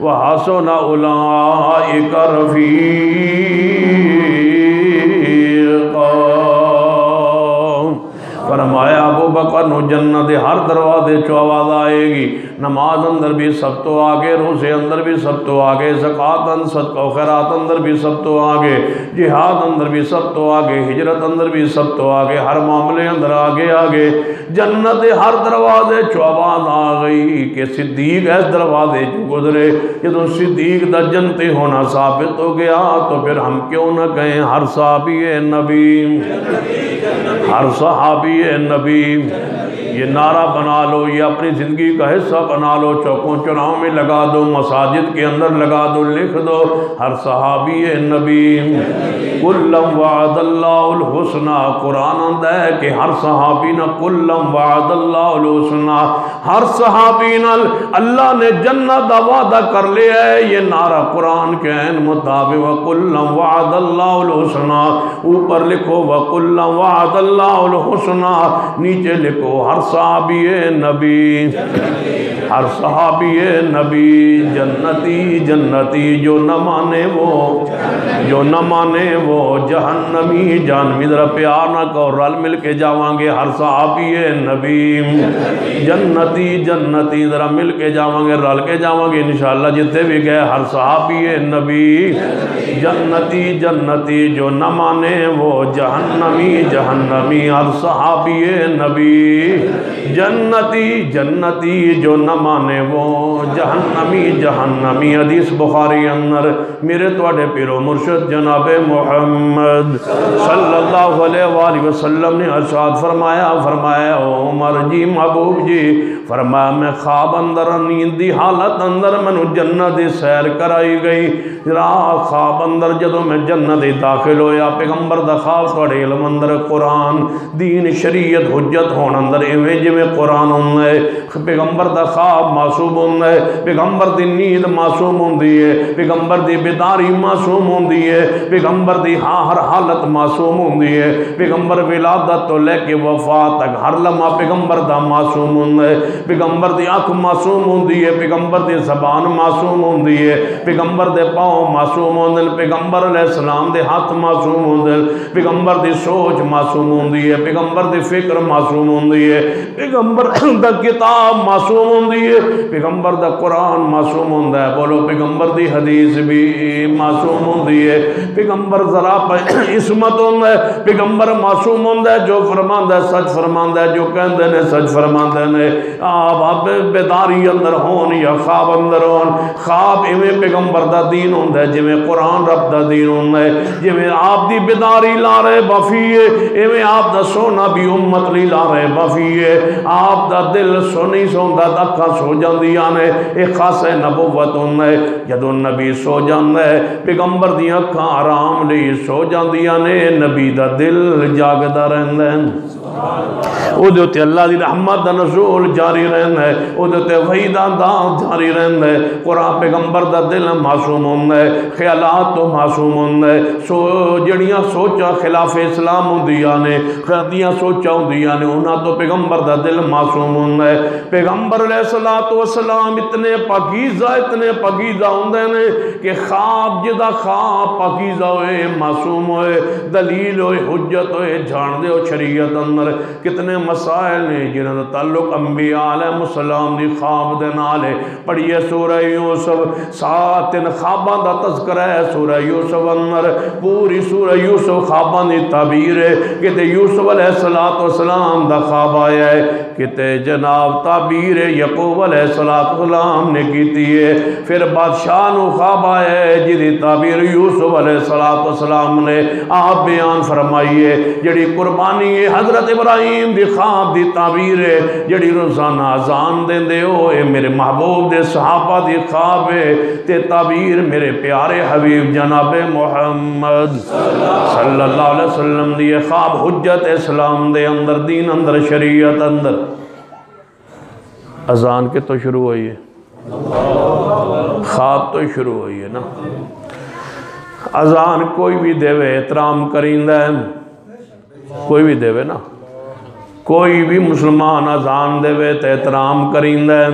وَحَسُنَ أُولَئِكَ رَفِيقًا. فرمایا ابو بکر نو جنت ہر دروازے چو آواز آئے گی. نماز اندر بھی سب تو آگے روزے اندر بھی سب تو آگے زکوٰۃ اندر صدقہ و خیرات اندر بھی سب تو آگے جہاد اندر بھی سب تو آگے ہجرت اندر بھی سب تو آگے ہر معاملے اندر آگے آگے. جنت ہر دروازے چو آواز آ گئی کہ صدیق اس دروازے چو گزرے. جدو صدیق دا جنتی ہونا ثابت ہو گیا تو پھر ہم کیوں نہ کہیں ہر صحابی نبی ہر صحابی نبی. یہ نعرہ بنا لو یہ اپنی زندگی کا حصہ بنا لو. چوکوں چوراہوں میں لگا دو مساجد کے اندر لگا دو لکھ دو ہر صحابی نبی. کلم وعد اللہ الحسنہ. قرآن اندہ ہے کہ ہر صحابی نہ کلم وعد اللہ الحسنہ. ہر صحابی نہ اللہ نے جنت دا وعدہ کر لیا ہے. یہ نعرہ قرآن کے عین مطابق وَقُلَّمْ وَعَدَ اللَّهُ الْحُسْنَى. اوپر لکھو وَقُلَّمْ وَعَدَ اللَّهُ الْحُسْنَى. نیچے لکھو ہر صحابی نبی ہر صحابی نبی جنتی جنتی. جو نہ مانے وہ جہنمی. جہنمی ذرا پیار نہ کہو رل مل کے جاواں گے ہر صحابی نبی جنتی جنتی. ذرا مل کے جاواں گے رل کے جاواں گے انشاءاللہ جتے بھی گئے ہر صحابی نبی جنتی جنتی. جو نہ مانے وہ جہنمی جہنمی. ہر صحابی نبی جنتی جنتی. جو نہ مانے وہ جہنمی جہنمی. حدیث بخاری اندر میرے توڑے پیرو مرشد جناب محمد صلی اللہ علیہ وآلہ وسلم نے ارشاد فرمایا عمر جی محبوب جی فرمایا میں خواب اندر نیند دی حالت اندر منو جنت سیر کرائی گئی. خواب اندر جدو میں جنت داخل ہویا پیغمبر دا خواب توڑے علم اندر قرآن دین شریعت حجت ہون اندر جویں جویں قرآن ہونا ہے پیغمبر دا خواب معصوم ہونا ہے پیغمبر دی نیند معصوم ہوندی ہے پیغمبر دی بیداری معصوم ہوندی ہے پیغمبر دی ہر حالت معصوم ہوندی ہے پیغمبر ولادت تو لے کے وفات تک ہر لمحہ پیغمبر دا معصوم ہونا ہے پیغمبر دی آنکھ معصوم ہوندی ہے پیغمبر دی زبان معصوم ہوندی ہے پیغمبر دے پاؤں معصوم ہوندے پیغمبر علیہ السلام دے ہاتھ معصوم ہوندے پیغمبر دی سوچ معصوم ہوندی ہے پیغمبر دی فکر معصوم ہوندی ہے پیغمبر دا کتاب معصوم ہوندی ہے پیغمبر دا قرآن معصوم ہوندا ہے بولو پیغمبر دی حدیث بھی معصوم ہوندی ہے پیغمبر ذرا عصمت ہوندا ہے پیغمبر معصوم ہوندا ہے جو فرماندا ہے سچ فرماندا ہے جو کہندے نے سچ فرماندے نے آپ بیداری اندر ہون یا خواب اندر ہون خواب ایویں پیغمبر دا دین ہوندا ہے جویں قرآن رب دا دین ہوندا ہے جویں آپ دی بیداری لا رہے بفی ہے ایویں آپ دا سونا بھی امت لی لا رہے بفی ہے آپ دا دل سو نہیں سوندا اکھاں سو جاندیاں نے ایک خاص نبوت ہوندا ہے جدوں نبی سو جاندا ہے پیغمبر دی اکھاں آرام لئی سو جاندیاں نے نبی دا دل جاگدا رہندا ہے او دے تے اللہ دی رحمت دا نزول جاری رہندا ہے او دے تے وحی دا انداز جاری رہندا ہے قرآن پیغمبر دا دل معصوم ہوندا ہے خیالات تو معصوم ہوندا ہے سو جڑیاں سوچاں خلاف اسلام ہوندیاں نے خیالیاں سوچاں ہوندیاں نے انہاں تو پیغمبر دا دل معصوم ہوندا ہے پیغمبر علیہ السلام اتنے پاکیزہ ہوندے نے کہ خواب جدا خواب پاکیزہ ہوئے معصوم ہوئے دلیل ہوئے حجت ہوئے جان دے ہو شریعت اندر کتنے مسائل نے جنہاں دا تعلق انبیاء علیہ السلام دی خواب دے نالے پڑھئے سورہ یوسف 7 خواباں دا تذکرہ ہے سورہ یوسف اندر پوری سورہ یوسف خواباں دی تعبیر ہے کہ یوسف علیہ السلام دا خواب آیا ہے کہ جناب تعبیر یعقوب علیہ السلام نے کیتی ہے پھر بادشاہ نو خواب آیا ہے جدی تعبیر یوسف علیہ السلام نے آپ بیان فرمائیے جڑی قربانی ہے حضرت ابراہیم دی خواب دی تعبیر ہے جڑی روزانہ اذان دین دے ہو اے میرے محبوب دے صحابہ دی خواب ہے تے تعبیر میرے پیارے حبیب جناب محمد صلی اللہ علیہ وسلم دی خواب حجت اسلام دے اندر دین اندر شریعت اندر اذان کے تو شروع ہوئی ہے خواب تو شروع ہوئی ہے نا اذان کوئی بھی دیوے احترام کریں ہے کوئی بھی دیوے نا کوئی بھی مسلمان اذان دیوے تے احترام کریں ہے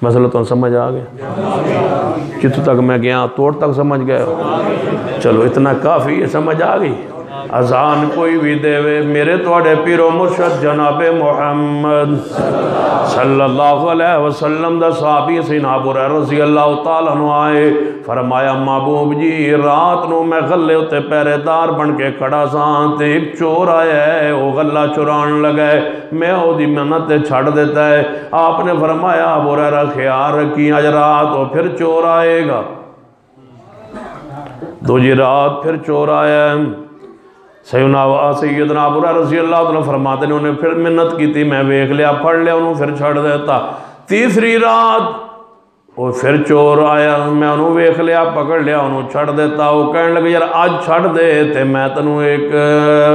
مسئلہ تو سمجھ آگئے جتو تک میں گیا توڑ تک سمجھ گئے ہو چلو اتنا کافی ہے سمجھ آگئی اذان کوئی بھی دیوے میرے توڑے پیر و مرشد جناب محمد صلی اللہ علیہ وسلم دا صحابی سیدنا ابو ہریرہ رضی اللہ تعالیٰ عنہ آئے فرمایا محبوب جی رات نو میں غلے ہوتے پہرے دار بن کے کھڑا سان تے ایک چور آیا ہے وہ غلہ چوران لگا ہے میں او دی منت چھڑ دیتا ہے آپ نے فرمایا ابو ہریرہ خیال رکھی آج رات وہ پھر چور آئے گا دوجی رات پھر چور آیا ہے سیدنا ابو ہریرہ رضی اللہ عنہ فرماتے ہیں انہیں پھر منت کی تھی میں ویکھ لیا پڑھ لیا انہوں پھر چھڑ دیتا تیسری رات وہ پھر چور آیا میں انہوں ویکھ لیا پکڑ لیا انہوں چھڑ دیتا وہ کہنے لگے یار آج چھڑ دے تے میں تنہوں ایک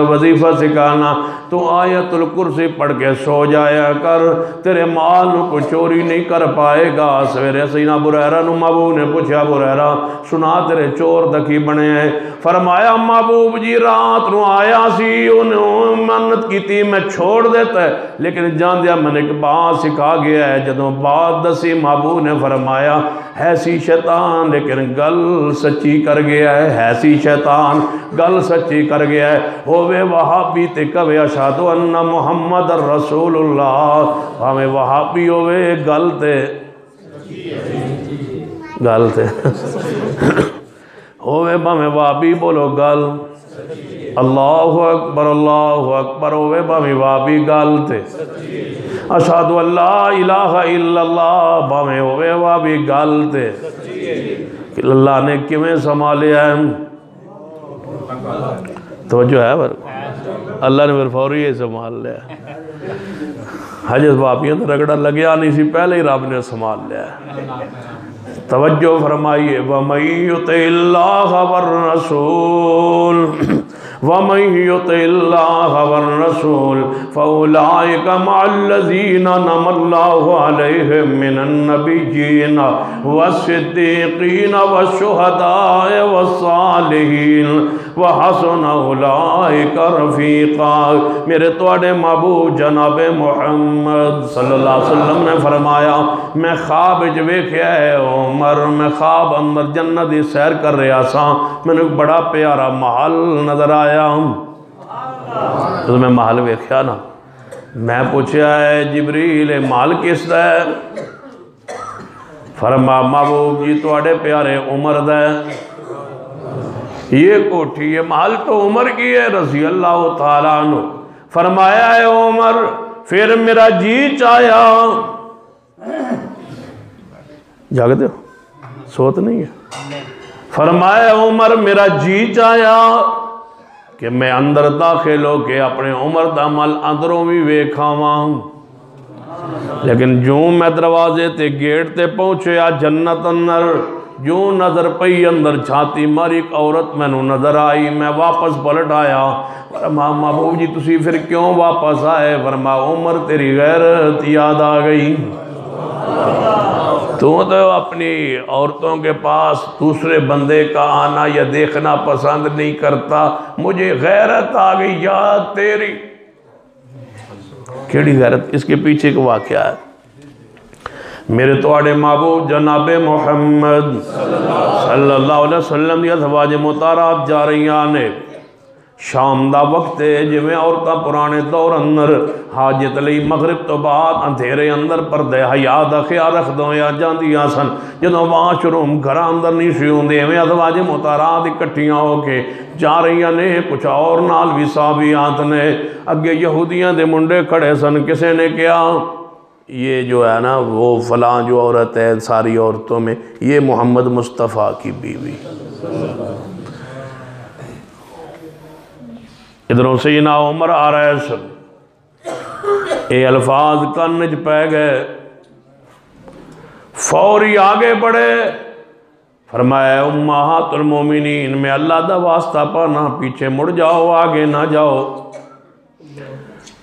وظیفہ سکھانا تو آیت الکرسی پڑھ کے سو جایا کر تیرے مال نو کو چوری نہیں کر پائے گا سویرے سیدنا ابو ہریرہ نو محبوب نے پوچھا ابو ہریرہ سنا تیرے چور دکی بنے ہیں فرمایا محبوب جی رات نو آیا سی انہوں منت کی تھی میں چھوڑ دیتا ہے لیکن جان دیا میں نے ایک بات سکھا گیا ہے جدوں بات دسی محبوب نے فرمایا ایسی شیطان لیکن گل سچی کر گیا ہے ایسی شیطان گل سچی کر گیا ہے ہووے وہابی تے کبے اشہدو ان محمد الرسول اللہ ہمیں وہابی ہووے گل تے ہووے ہمیں وہابی بولو گل اللہ اکبر ہووے ہمیں وہابی گل تے اشہدو اللہ الہ الا اللہ ہمیں ہووے وہابی گل تے کہ اللہ نے کیویں سنبھالیا ہے توجہ ہے اللہ نے پھر فوری یہ سنبھال لیا حجز باپیاں تو رگڑا لگیا نہیں سی پہلے ہی رب نے سنبھال لیا توجہ فرمائیے وَمَن يُطِعِ اللَّهَ وَالرَّسُولَ وَمَن يُطِعِ اللَّهَ وَالرَّسُولَ فَأُولَٰئِكَ مَعَ الَّذِينَ أَنْعَمَ اللَّهُ عَلَيْهِم مِّنَ النَّبِيِّينَ وَالصِّدِّيقِينَ وَالشُّهَدَاءِ وَالصَّالِحِينَ وَحَسُنَ أُولَٰئِكَ رَفِیقًا۔ میرے تواڈے محبوب جناب محمد صلی اللہ علیہ وسلم نے فرمایا میں خواب وچ ویکھیا ہے عمر، میں خواب اندر جنت دی سیر کر رہا سا، میں نے بڑا پیارا محل نظر آیا۔ تو میں محل ویکھیا نا، میں پوچھا ہے جبریل محل کس دا ہے؟ فرمایا محبوب جی تواڈے پیارے عمر دا ہے۔ یہ کوٹھی یہ محل تو عمر کی ہے رضی اللہ تعالیٰ عنہ۔ فرمایا ہے عمر پھر میرا جی چاہیا، جاگتے ہو سوت نہیں ہے، فرمایا عمر میرا جی چاہیا کہ میں اندر داخل ہو کے اپنے عمر دا عمل اندروں بھی ویکھاواں، لیکن جو میں دروازے تے گیٹ تے پہنچیا جنت اندر جو نظر پئی اندر چھاتی ماری ایک عورت میں نو نظر آئی، میں واپس پلٹ آیا۔ فرمایا محبوب جی تسی پھر کیوں واپس آئے؟ فرمایا عمر تیری غیرت یاد آ گئی، تو اپنی عورتوں کے پاس دوسرے بندے کا آنا یا دیکھنا پسند نہیں کرتا، مجھے غیرت آ گئی یاد تیری۔ کیڑی غیرت؟ اس کے پیچھے ایک واقعہ ہے۔ میرے تواڈے محبوب جناب محمد صلی اللہ علیہ وسلم دی ازواج مطہرات جا رہی آنے، شام دا وقت ہے جویں عورتاں پرانے دور اندر حاجت لئی مغرب تو بعد اندھیرے اندر پردے حیا دا خیال رکھدوں یا جاندیاں سن، جدوں واش روم گھر اندر نہیں سی ہوندے، ایویں ازواج مطہرات اکٹھیاں ہو کے جا رہی نے، کچھ اور نال بھی صحابیات نے، اگے یہودیاں دے منڈے کھڑے سن، کسے نے کیا یہ جو ہے نا وہ فلاں جو عورت ہے ساری عورتوں میں یہ محمد مصطفیٰ کی بیوی۔ ادھروں سیدنا عمر آ رہے سن، اے الفاظ کانج پہ گئے، فوری آگے بڑھے، فرمایا امہات المومنین میں اللہ دا واسطہ پانا پیچھے مڑ جاؤ آگے نہ جاؤ،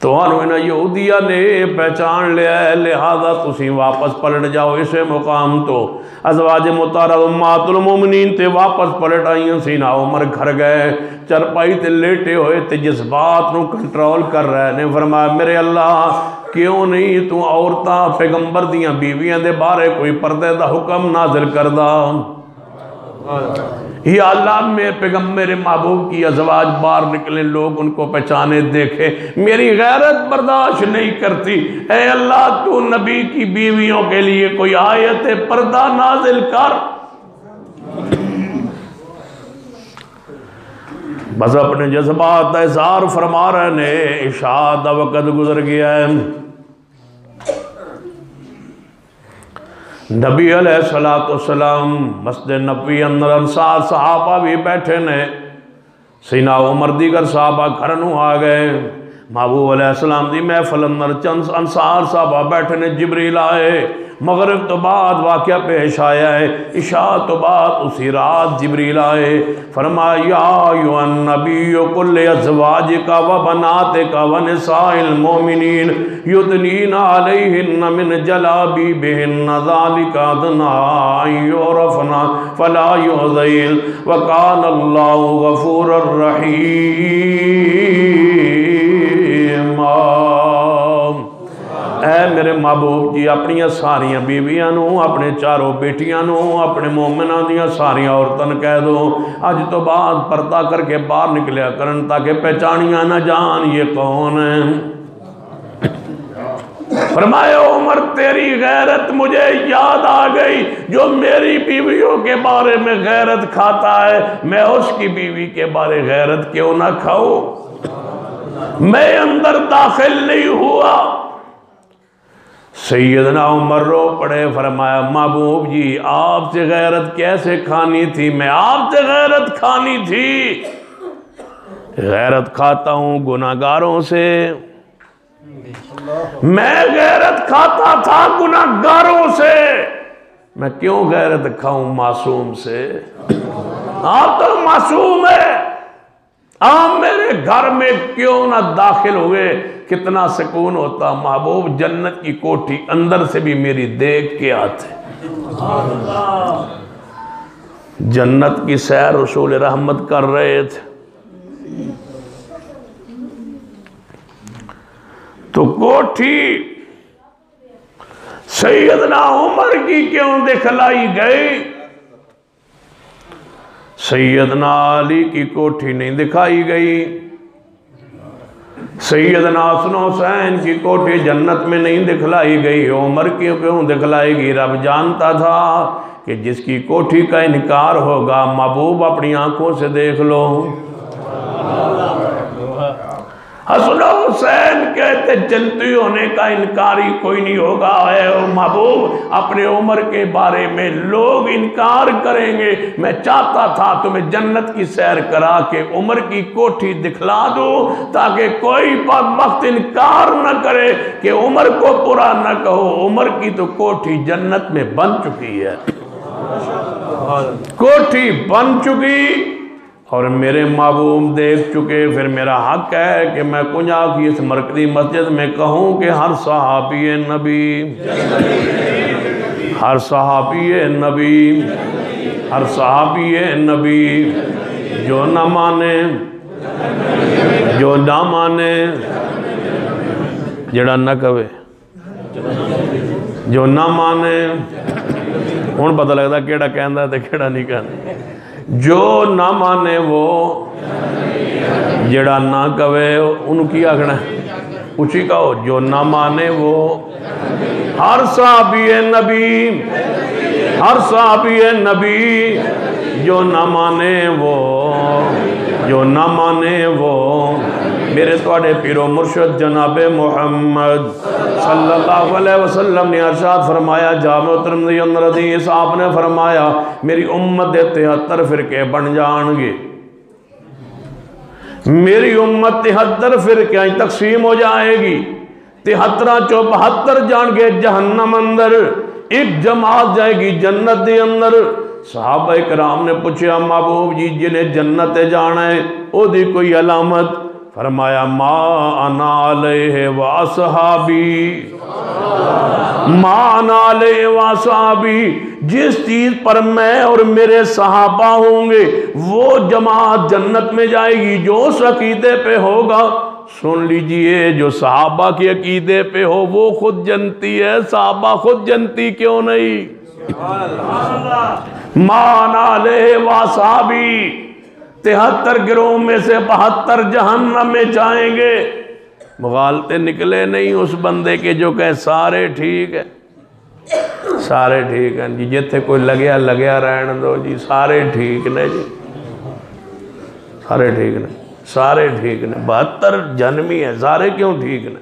تو انہوں یہودیہ نے پہچان لیا ہے لہذا تسی واپس پلٹ جاؤ اسے مقام تو۔ ازواج مطہرات امہات المومنین تے واپس پلٹ آئیں، سیدنا عمر گھر گئے، چرپائی تے لیٹے ہوئے تے جذبات نو کنٹرول کر رہے نے، فرمایا میرے اللہ کیوں نہیں تو عورتاں پیغمبر دیاں بیویاں دے بارے کوئی پردے دا حکم نازل کردہ؟ یا اللہ میں پیغمبر محبوب کی ازواج باہر نکلیں، لوگ ان کو پہچانے دیکھیں، میری غیرت برداشت نہیں کرتی، اے اللہ تو نبی کی بیویوں کے لیے کوئی آیت پردہ نازل کر۔ بس اپنے جذبات کا اظہار فرما رہے نے، عشاء دا وقت گزر گیا ہے، نبی علیہ السلام مسجد نبوی اندر انصار صحابہ بھی بیٹھے نے، سیدنا عمر دیگر صحابہ گھرنوں آ گئے، محبوب علیہ السلام دی محفل اندر چند انصار صحابہ بیٹھے نے، جبریل آئے، مغرب تو بعد واقعہ پیش آیا ہے، عشاء تو بعد اسی رات جبریل آئے، فرمایا یا ایھا النبی قل لازواجک و بناتک و نساء المؤمنین یدنین علیہن من جلابیبہن ذالک ادنی ان یعرفن فلا یؤذین وکان اللہ غفورا رحیما۔ اے میرے محبوب جی اپنی ساریاں بیویاں نو، اپنے چاروں بیٹیاں نو، اپنے مومناں دیاں ساریاں عورتاں کہہ دو اج تو بعد پردہ کر کے باہر نکلیا کرن تاکہ پہچانیاں نہ جان یہ کون ہے۔ فرمایا عمر تیری غیرت مجھے یاد آ گئی، جو میری بیویوں کے بارے میں غیرت کھاتا ہے میں اس کی بیوی کے بارے غیرت کیوں نہ کھاؤں؟ میں اندر داخل نہیں ہوا۔ سیدنا عمر رو پڑے، فرمایا محبوب جی آپ سے غیرت کیسے کھانی تھی؟ میں آپ سے غیرت کھانی تھی، غیرت کھاتا ہوں گناہگاروں سے، میں غیرت کھاتا تھا گناہگاروں سے، میں کیوں غیرت کھاؤں معصوم سے؟ آپ تو معصوم ہے، آپ میرے گھر میں کیوں نہ داخل ہوئے، کتنا سکون ہوتا۔ محبوب جنت کی کوٹھی اندر سے بھی میری دیکھ کے آتے، جنت کی سیر رسول رحمت کر رہے تھے تو کوٹھی سیدنا عمر کی کیوں دکھلائی گئی؟ سیدنا علی کی کوٹھی نہیں دکھائی گئی، سیدنا حسن حسین کی کوٹھی جنت میں نہیں دکھلائی گئی، عمر کی کیوں دکھلائی گئی؟ رب جانتا تھا کہ جس کی کوٹھی کا انکار ہوگا محبوب اپنی آنکھوں سے دیکھ لو۔ حسن حسین کہتے جنتی ہونے کا انکاری کوئی نہیں ہوگا، اے محبوب اپنے عمر کے بارے میں لوگ انکار کریں گے، میں چاہتا تھا تمہیں جنت کی سیر کرا کے عمر کی کوٹھی دکھلا دو تاکہ کوئی بدبخت انکار نہ کرے کہ عمر کو برا نہ کہو، عمر کی تو کوٹھی جنت میں بن چکی ہے، کوٹھی بن چکی اور میرے محبوب دیکھ چکے۔ پھر میرا حق ہے کہ میں کنجا کی اس مرکزی مسجد میں کہوں کہ ہر صحابی نبی، ہر صحابی نبی، ہر صحابی نبی جو نہ مانے، جو نہ مانے، جڑا نہ کہے، جو نہ مانے، ہون پتہ لگتا کیڑا کہندا ہے تے کیڑا نہیں کہندا، جو نہ مانے وہ، جڑا نہ کہے انہوں کی آکھنا ہے، اچھی کہو، جو نہ مانے وہ، ہر صحابی نبی، ہر صحابی نبی جو نہ مانے وہ، جو نہ مانے وہ، میرے توڑے پیر و مرشد جناب محمد صلی اللہ علیہ وسلم نے ارشاد فرمایا، جامع ترمذی اندر حدیث آپ نے فرمایا میری امت 73 فرقے بن جان گے، میری امت 73 فرقے تقسیم ہو جائے گی، 73 چو 72 جان گے جہنم اندر، ایک جماعت جائے گی جنت دے اندر۔ صحابہ اکرام نے پوچھا محبوب جی جنہیں جنت جانا ہے او دی کوئی علامت؟ فرمایا ما انا علیہ واصحابی، ما انا علیہ واصحابی، جس چیز پر میں اور میرے صحابہ ہوں گے وہ جماعت جنت میں جائے گی، جو اس عقیدے پہ ہوگا۔ سن لیجئے جو صحابہ کی عقیدے پہ ہو وہ خود جنتی ہے، صحابہ خود جنتی کیوں نہیں؟ ما انا علیہ واصحابی، 73 گروہ میں سے 72 جہنم میں جائیں گے۔ مغالطے نکلے نہیں اس بندے کے جو کہے سارے ٹھیک ہے، سارے ٹھیک ہیں جی، جیتے کوئی لگیا لگیا رہن دو جی، سارے ٹھیک نے جی، سارے ٹھیک نے، سارے ٹھیک نے، 72 جہنمی ہیں، سارے کیوں ٹھیک نے؟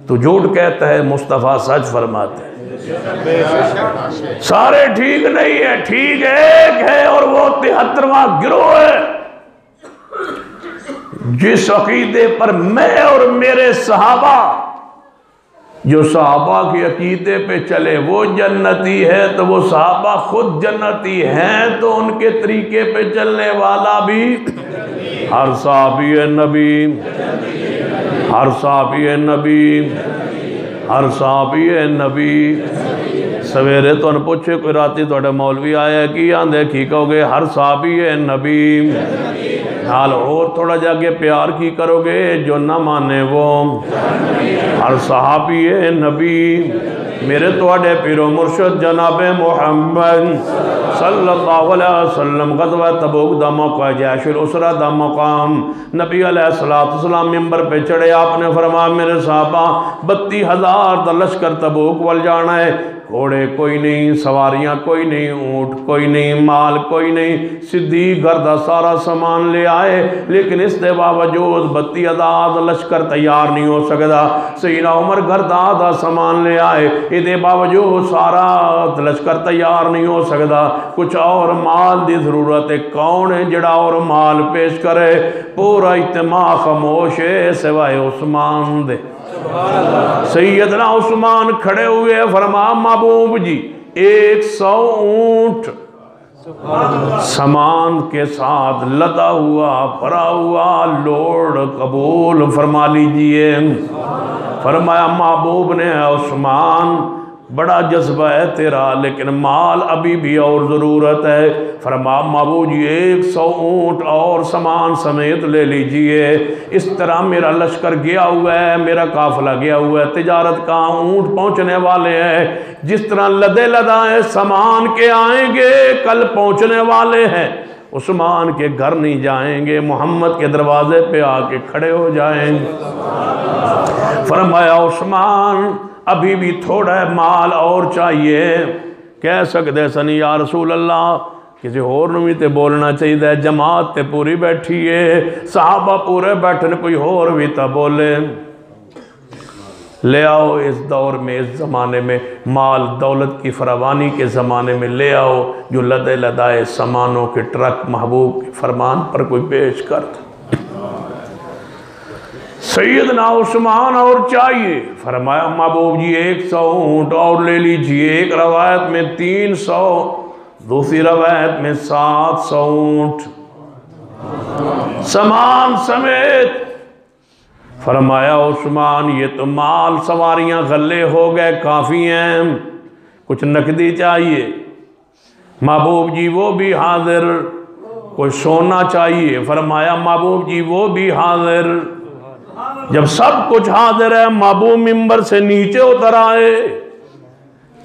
تو جھوٹ کہتا ہے، مصطفیٰ سچ فرماتے ہیں، سارے ٹھیک نہیں ہے، ٹھیک ایک ہے اور وہ 73واں گروہ ہے جس عقیدے پر میں اور میرے صحابہ، جو صحابہ کی عقیدے پہ چلے وہ جنتی ہے، تو وہ صحابہ خود جنتی ہیں تو ان کے طریقے پہ چلنے والا بھی، ہر صحابی نبی، ہر صحابی نبی، ہر صحابی نبی۔ سویرے تو ان پوچھے کوئی راتی توڑے مولوی آیا کی آندھے کی کہو گے ہر صحابی نبی، نال اور تھوڑا جا کے پیار کی کرو گے، جو نہ مانے وہ، ہر صحابی نبی۔ میرے توڑے پیر و مرشد جناب محمد صلی اللہ علیہ وسلم غزوہ تبوک دا موقع، جیش الاسرہ دا مقام، نبی علیہ السلام ممبر پہ چڑھے، آپ نے فرمایا میرے صحابہ 32,000 دا لشکر تبوک وال جانا ہے، گھوڑے کوئی نہیں، سواریاں کوئی نہیں، اونٹ کوئی نہیں، مال کوئی نہیں، صدیق گھردہ سارا سامان لے آئے، لیکن اس دے باوجود 32,000 لشکر تیار نہیں ہو سکتا۔ سیدنا عمر گھردہ آدھا سامان لے آئے، دے باوجود سارا لشکر تیار نہیں ہو سکتا، کچھ اور مال دی ضرورت ہے، کون ہے جڑا اور مال پیش کرے؟ پورا اجتماع خاموش ہے سوائے عثمان دے۔ سیدنا عثمان کھڑے ہوئے، فرمایا محبوب جی 100 اونٹ سامان کے ساتھ لدا ہوا بھرا ہوا لوڈ قبول فرما لیجئے۔ فرمایا محبوب نے عثمان بڑا جذبہ ہے تیرا لیکن مال ابھی بھی اور ضرورت ہے۔ فرمایا محبوب جی 100 اونٹ اور سامان سمیت لے لیجئے۔ اس طرح میرا لشکر گیا ہوا ہے، میرا قافلہ گیا ہوا ہے، تجارت کا اونٹ پہنچنے والے ہیں، جس طرح لدے لدائے سامان کے آئیں گے کل پہنچنے والے ہیں۔ عثمان کے گھر نہیں جائیں گے، محمد کے دروازے پہ آ کے کھڑے ہو جائیں گے۔ فرمایا عثمان ابھی بھی تھوڑا ہے، مال اور چاہیے۔ کہہ سکتے سن یا رسول اللہ کسی اور نو بھی تے بولنا چاہیے، جماعت تے پوری بیٹھی ہے، صحابہ پورے بیٹھن، کوئی اور بھی تا بولے۔ لے آؤ اس دور میں، اس زمانے میں مال دولت کی فراوانی کے زمانے میں لے آؤ جو لدے لدائے سامانوں کے ٹرک محبوب کے فرمان پر کوئی پیش کرتا۔ سیدنا عثمان اور چاہیے، فرمایا محبوب جی 100 اونٹ اور لے لیجئے۔ ایک روایت میں 300، دوسری روایت میں 700 اونٹ سامان سمیت۔ فرمایا عثمان یہ تو مال سواریاں غلے ہو گئے کافی ہیں، کچھ نقدی چاہیے۔ محبوب جی وہ بھی حاضر۔ کوئی سونا چاہیے، فرمایا محبوب جی وہ بھی حاضر۔ جب سب کچھ حاضر ہے محبوب ممبر سے نیچے اتر آئے،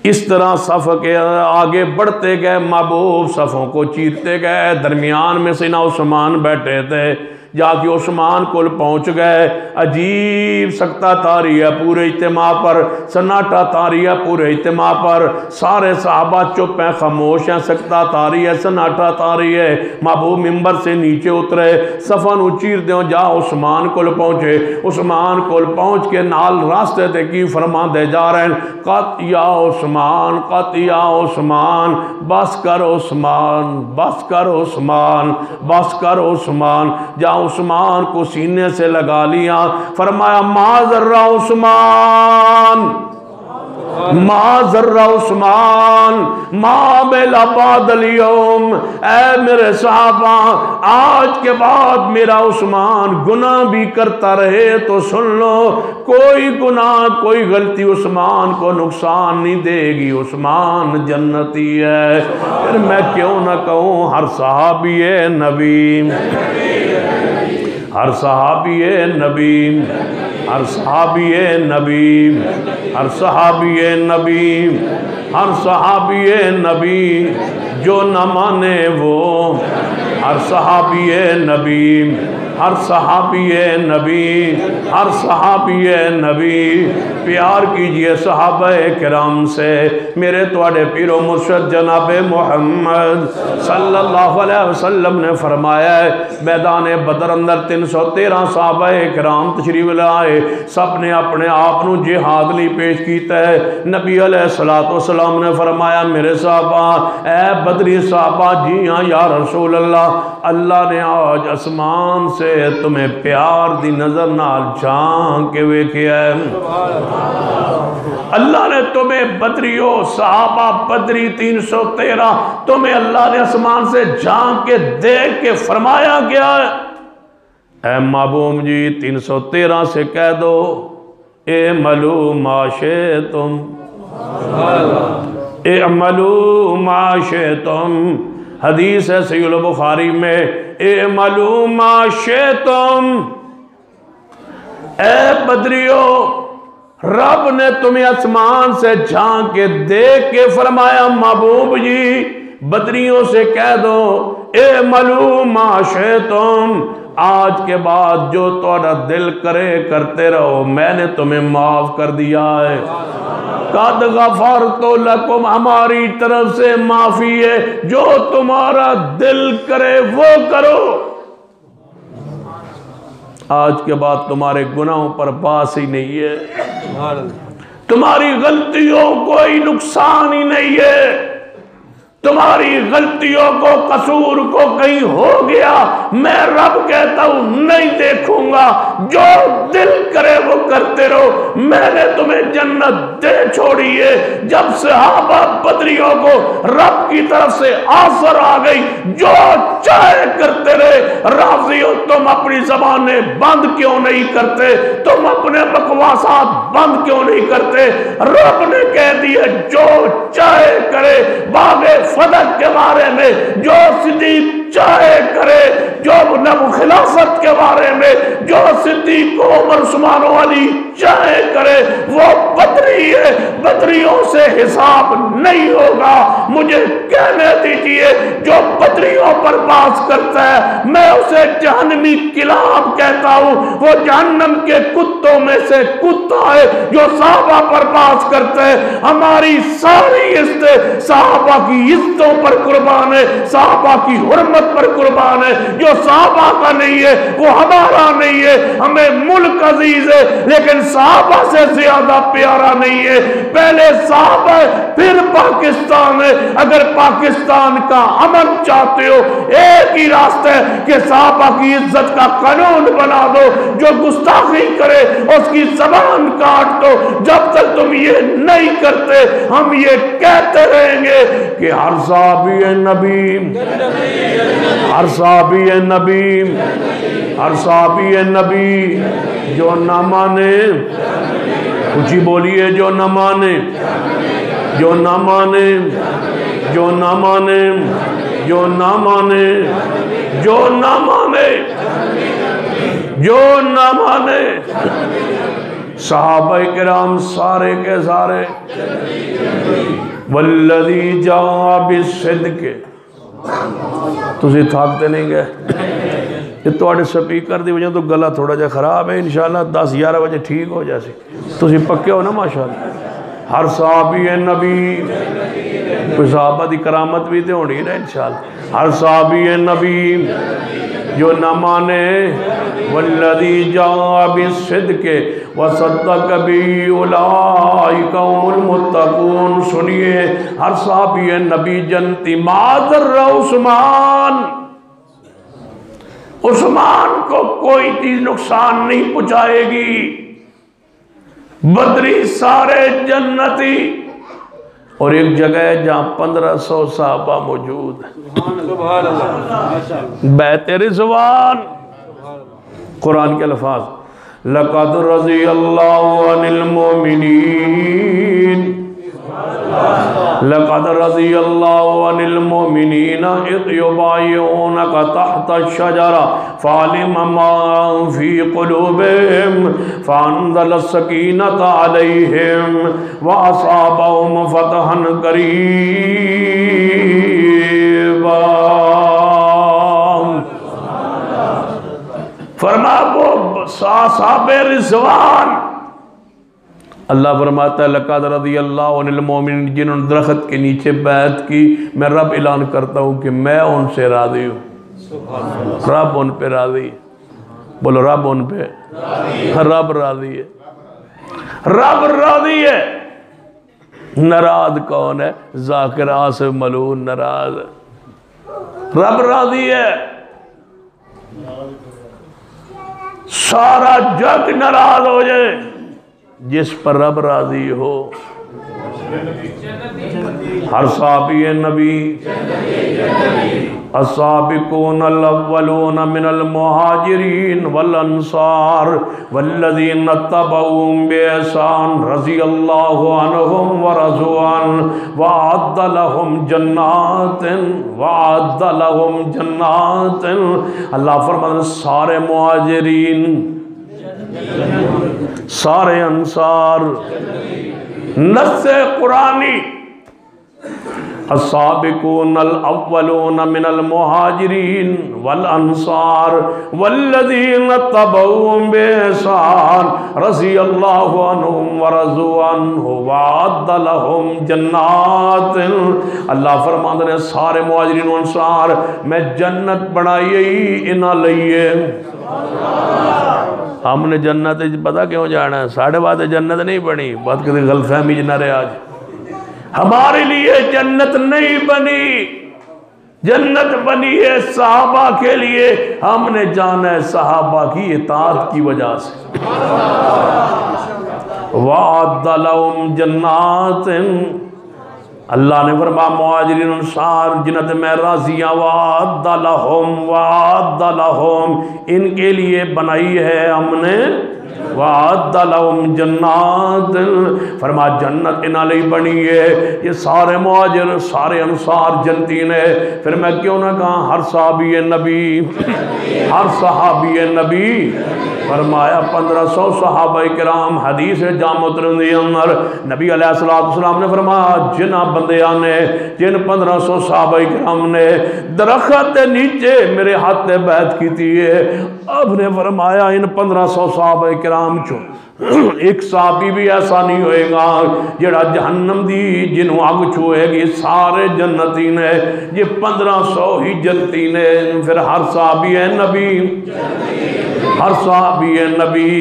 اس طرح صف کے آگے بڑھتے گئے، محبوب صفوں کو چیرتے گئے، درمیان میں سیدنا عثمان بیٹھے تھے، جا کے عثمان کل پہنچ گئے۔ عجیب سکتہ طاری ہے پورے اجتماع پر، سناٹا طاری ہے پورے اجتماع پر، سارے صحابہ چپ ہیں، خاموش ہیں، سکتہ طاری ہے، سناٹا طاری ہے۔ محبوب ممبر سے نیچے اترے، صفاں نو چیر دیوں جا عثمان کل پہنچے۔ عثمان کل پہنچ کے نال راستے تے کی فرما دے جا رہے ہیں، قط یا عثمان، قط یا عثمان، بس کر عثمان، بس کر عثمان، بس کر عثمان۔ جا عثمان کو سینے سے لگا لیا، فرمایا ما ذرہ عثمان، ما ذرہ عثمان، ما بلا بعد اليوم۔ اے میرے صحابہ آج کے بعد میرا عثمان گناہ بھی کرتا رہے تو سن لو، کوئی گناہ کوئی غلطی عثمان کو نقصان نہیں دے گی، عثمان جنتی ہے۔ پھر میں کیوں نہ کہوں ہر صحابی نبی، ہر صحابی نبی، ہر صحابی نبی، ہر صحابی نبی، ہر صحابی نبی جو نہ مانے وہ، ہر صحابی نبی، ہر صحابی نبی، ہر صحابی نبی۔ پیار کیجئے صحابہ کرام سے۔ میرے توڑے پیر و مرشد جناب محمد صلی اللہ علیہ وسلم نے فرمایا ہے، میدان بدر اندر 313 صحابہ کرام تشریف لائے، سب نے اپنے آپنوں جہاد لی پیش کیتا ہے۔ نبی علیہ السلام نے فرمایا میرے صحابہ، اے بدری صحابہ، جی ہاں یا رسول اللہ، اللہ نے آج اسمان سے تمہیں پیار دی نظر نال جھانک کے ویکھیا ہے۔ اللہ نے تمہیں بدریو صحابہ بدری 313 تمہیں اللہ نے اسمان سے جھانک کے دیکھ کے فرمایا کیا ہے؟ اے محبوب جی 313 سے کہہ دو اعملوا ما شئتم، اعملوا ما شئتم۔ حدیث ہے صحیح البخاری میں، اعملوا ما شئتم۔ اے بدریو رب نے تمہیں اسمان سے جھانک کے دیکھ کے فرمایا محبوب جی بدریوں سے کہہ دو اعملوا ما شئتم، آج کے بعد جو تمہارا دل کرے کرتے رہو، میں نے تمہیں معاف کر دیا ہے۔ قد غفرت لکم، ہماری طرف سے معافی ہے، جو تمہارا دل کرے وہ کرو۔ آج کے بعد تمہارے گناہوں پر باس ہی نہیں ہے، تمہاری غلطیوں کوئی نقصان ہی نہیں ہے، تمہاری غلطیوں کو قصور کو کہیں ہو گیا، میں رب کہتا ہوں نہیں دیکھوں گا، جو دل کرے وہ کرتے رہو، میں نے تمہیں جنت دے چھوڑی ہے۔ جب صحابہ بدریوں کو رب کی طرف سے آفر آ گئی، جو چاہے کرتے رہے، رافضیوں تم اپنی زبانیں بند کیوں نہیں کرتے، تم اپنے بکواسات بند کیوں نہیں کرتے؟ رب نے کہہ دیا جو چاہے کرے، باغ فدق کے بارے میں جو صدیق چاہے کرے، جو نبو خلافت کے بارے میں جو صدیق عمر عثمان و علی چاہے کرے، وہ بدری ہے، بدریوں سے حساب نہیں ہوگا۔ مجھے کہنے دیجئے جو بدریوں پر باس کرتا ہے میں اسے جہنمی کلاب کہتا ہوں، وہ جہنم کے کتوں میں سے کتا ہے جو صحابہ پر باس کرتا ہے۔ ہماری ساری عزتیں صحابہ کی عزتوں پر قربان ہے، صحابہ کی حرمت پر قربان ہے۔ جو صحابہ کا نہیں ہے وہ ہمارا نہیں ہے۔ ہمیں ملک عزیز ہے لیکن صحابہ سے زیادہ پیارا نہیں ہے۔ پہلے صحابہ پھر پاکستان ہے۔ اگر پاکستان کا امن چاہتے ہو ایک ہی راستہ ہے کہ صحابہ کی عزت کا قانون بنا دو، جو گستاخی کرے اس کی زبان کاٹ دو۔ جب تک تم یہ نہیں کرتے ہم یہ کہتے رہیں گے کہ ہر صحابی نبی، ہر صحابی نبی، ہر صحابی نبی جو نہ مانے، کچھ ہی بولیے، جو نہ مانے، جو نہ مانے، جو نہ مانے، جو نہ مانے، جو نہ مانے، جو نہ مانے، صحابہ کرام سارے کے سارے والذی جاء بالصدق، تسی تھاکتے نہیں گئے؟ یہ توڑے سپیکر دی وجہ تو گلہ تھوڑا جا خراب ہے، انشاءاللہ 10-11 بجے ٹھیک ہو جیسے تسی پکے ہو نا ماشاءاللہ۔ ہر صحابی نبی، کوئی صحابہ دی کرامت بھی تے ہونی نا انشاءاللہ۔ ہر صحابی نبی جو نہ مانے، والذی جاء بالصدق وصدق بہ اولئک هم المتقون، سنیے ہر صحابی نبی جنتی معذر عثمان، عثمان کو کوئی چیز نقصان نہیں پہنچائے گی، بدری سارے جنتی۔ اور ایک جگہ ہے جہاں 1500 صحابہ موجود ہیں، بیت رضوان، قرآن کے الفاظ لَقَدْ رَضِيَ اللَّهُ عَنِ الْمُؤْمِنِينَ، لَقَدْ رَضِيَ اللَّهُ عَنِ الْمُؤْمِنِينَ إِذْ يُبَايِعُونَكَ تَحْتَ الشَّجَرَةِ فَعَلِمَ مَا فِي قُلُوبِهِمْ فَأَنزَلَ السَّكِينَةَ عَلَيْهِمْ وَأَصَابَهُمْ فَتْحًا قَرِيبًا۔ فرمایا وہ صحابہ رضوان، اللہ فرماتا ہے لَقَدْ رَضِيَ اللَّهُ عَنِ الْمُؤْمِنِينَ، جنہوں نے درخت کے نیچے بیعت کی، میں رب اعلان کرتا ہوں کہ میں ان سے راضی ہوں۔ رب ان پہ راضی ہے، بولو رب ان پہ، رب راضی ہے، رب راضی ہے۔ ناراض کون ہے؟ ذاکر آصف ملعون ناراض ہے، رب راضی ہے۔ سارا جگ ناراض ہو جائے، جس پر رب راضی ہو۔ ہر صحابی نبی، السابقون الاولون من المہاجرین والانصار والذین اتبعوهم بإحسان رضی اللہ عنہم ورضوا عنہ وأعد لهم جنات، اللہ فرماتا ہے سارے مہاجرین، سارے انصار، نص قرآنی السابقون الاولون من المہاجرین والانصار والذین اتبعوهم بإحسان رضی اللہ عنہم ورضوا عنہ وأعد لهم جنات، اللہ فرماتے ہیں سارے مہاجرین و انصار میں جنت بنائی ہی انہاں لئیے۔ ہم نے جنت پتہ کیوں جانا ہے؟ ساڑھے بات جنت نہیں بنی، بات کہتے غلط فہمی جنہ رہے آج۔ ہمارے لیے جنت نہیں بنی، جنت بنی ہے صحابہ کے لیے، ہم نے جانا ہے صحابہ کی اطاعت کی وجہ سے۔ وَعَدَّ لَهُمْ جَنَّاتٍ، اللہ نے فرمایا مہاجرین انصار جنت میں راضیاں، وَعَدَّ لَهُمْ ان کے لیے بنائی ہے ہم نے، وَعَدَّ لَهُمْ جَنَّاتٍ فرمایا جنت انہاں لئی بنی ہے۔ یہ سارے مہاجر سارے انصار جنتی نے، پھر میں کیوں نہ کہا ہر صحابی نبی، ہر صحابی نبی، فرمایا 1500 صحابہ کرام، حدیث جامع ترمذی اندر نبی علیہ السلام نے فرمایا جنہ بندیاں نے، جن 1500 صحابہ کرام نے درخت نیچے میرے ہاتھ بیعت کی تھی ہے، اب نے فرمایا ان 1500 صحابہ کرام چو ایک صحابی بھی ایسا نہیں ہوئے گا جڑا جہنم دی جنہوں آگ چھوئے گی، سارے جنتی نے، یہ 1500 ہی جنتی نے، پھر ہر صحابی ہے نبی، ہر صحابی ہے نبی۔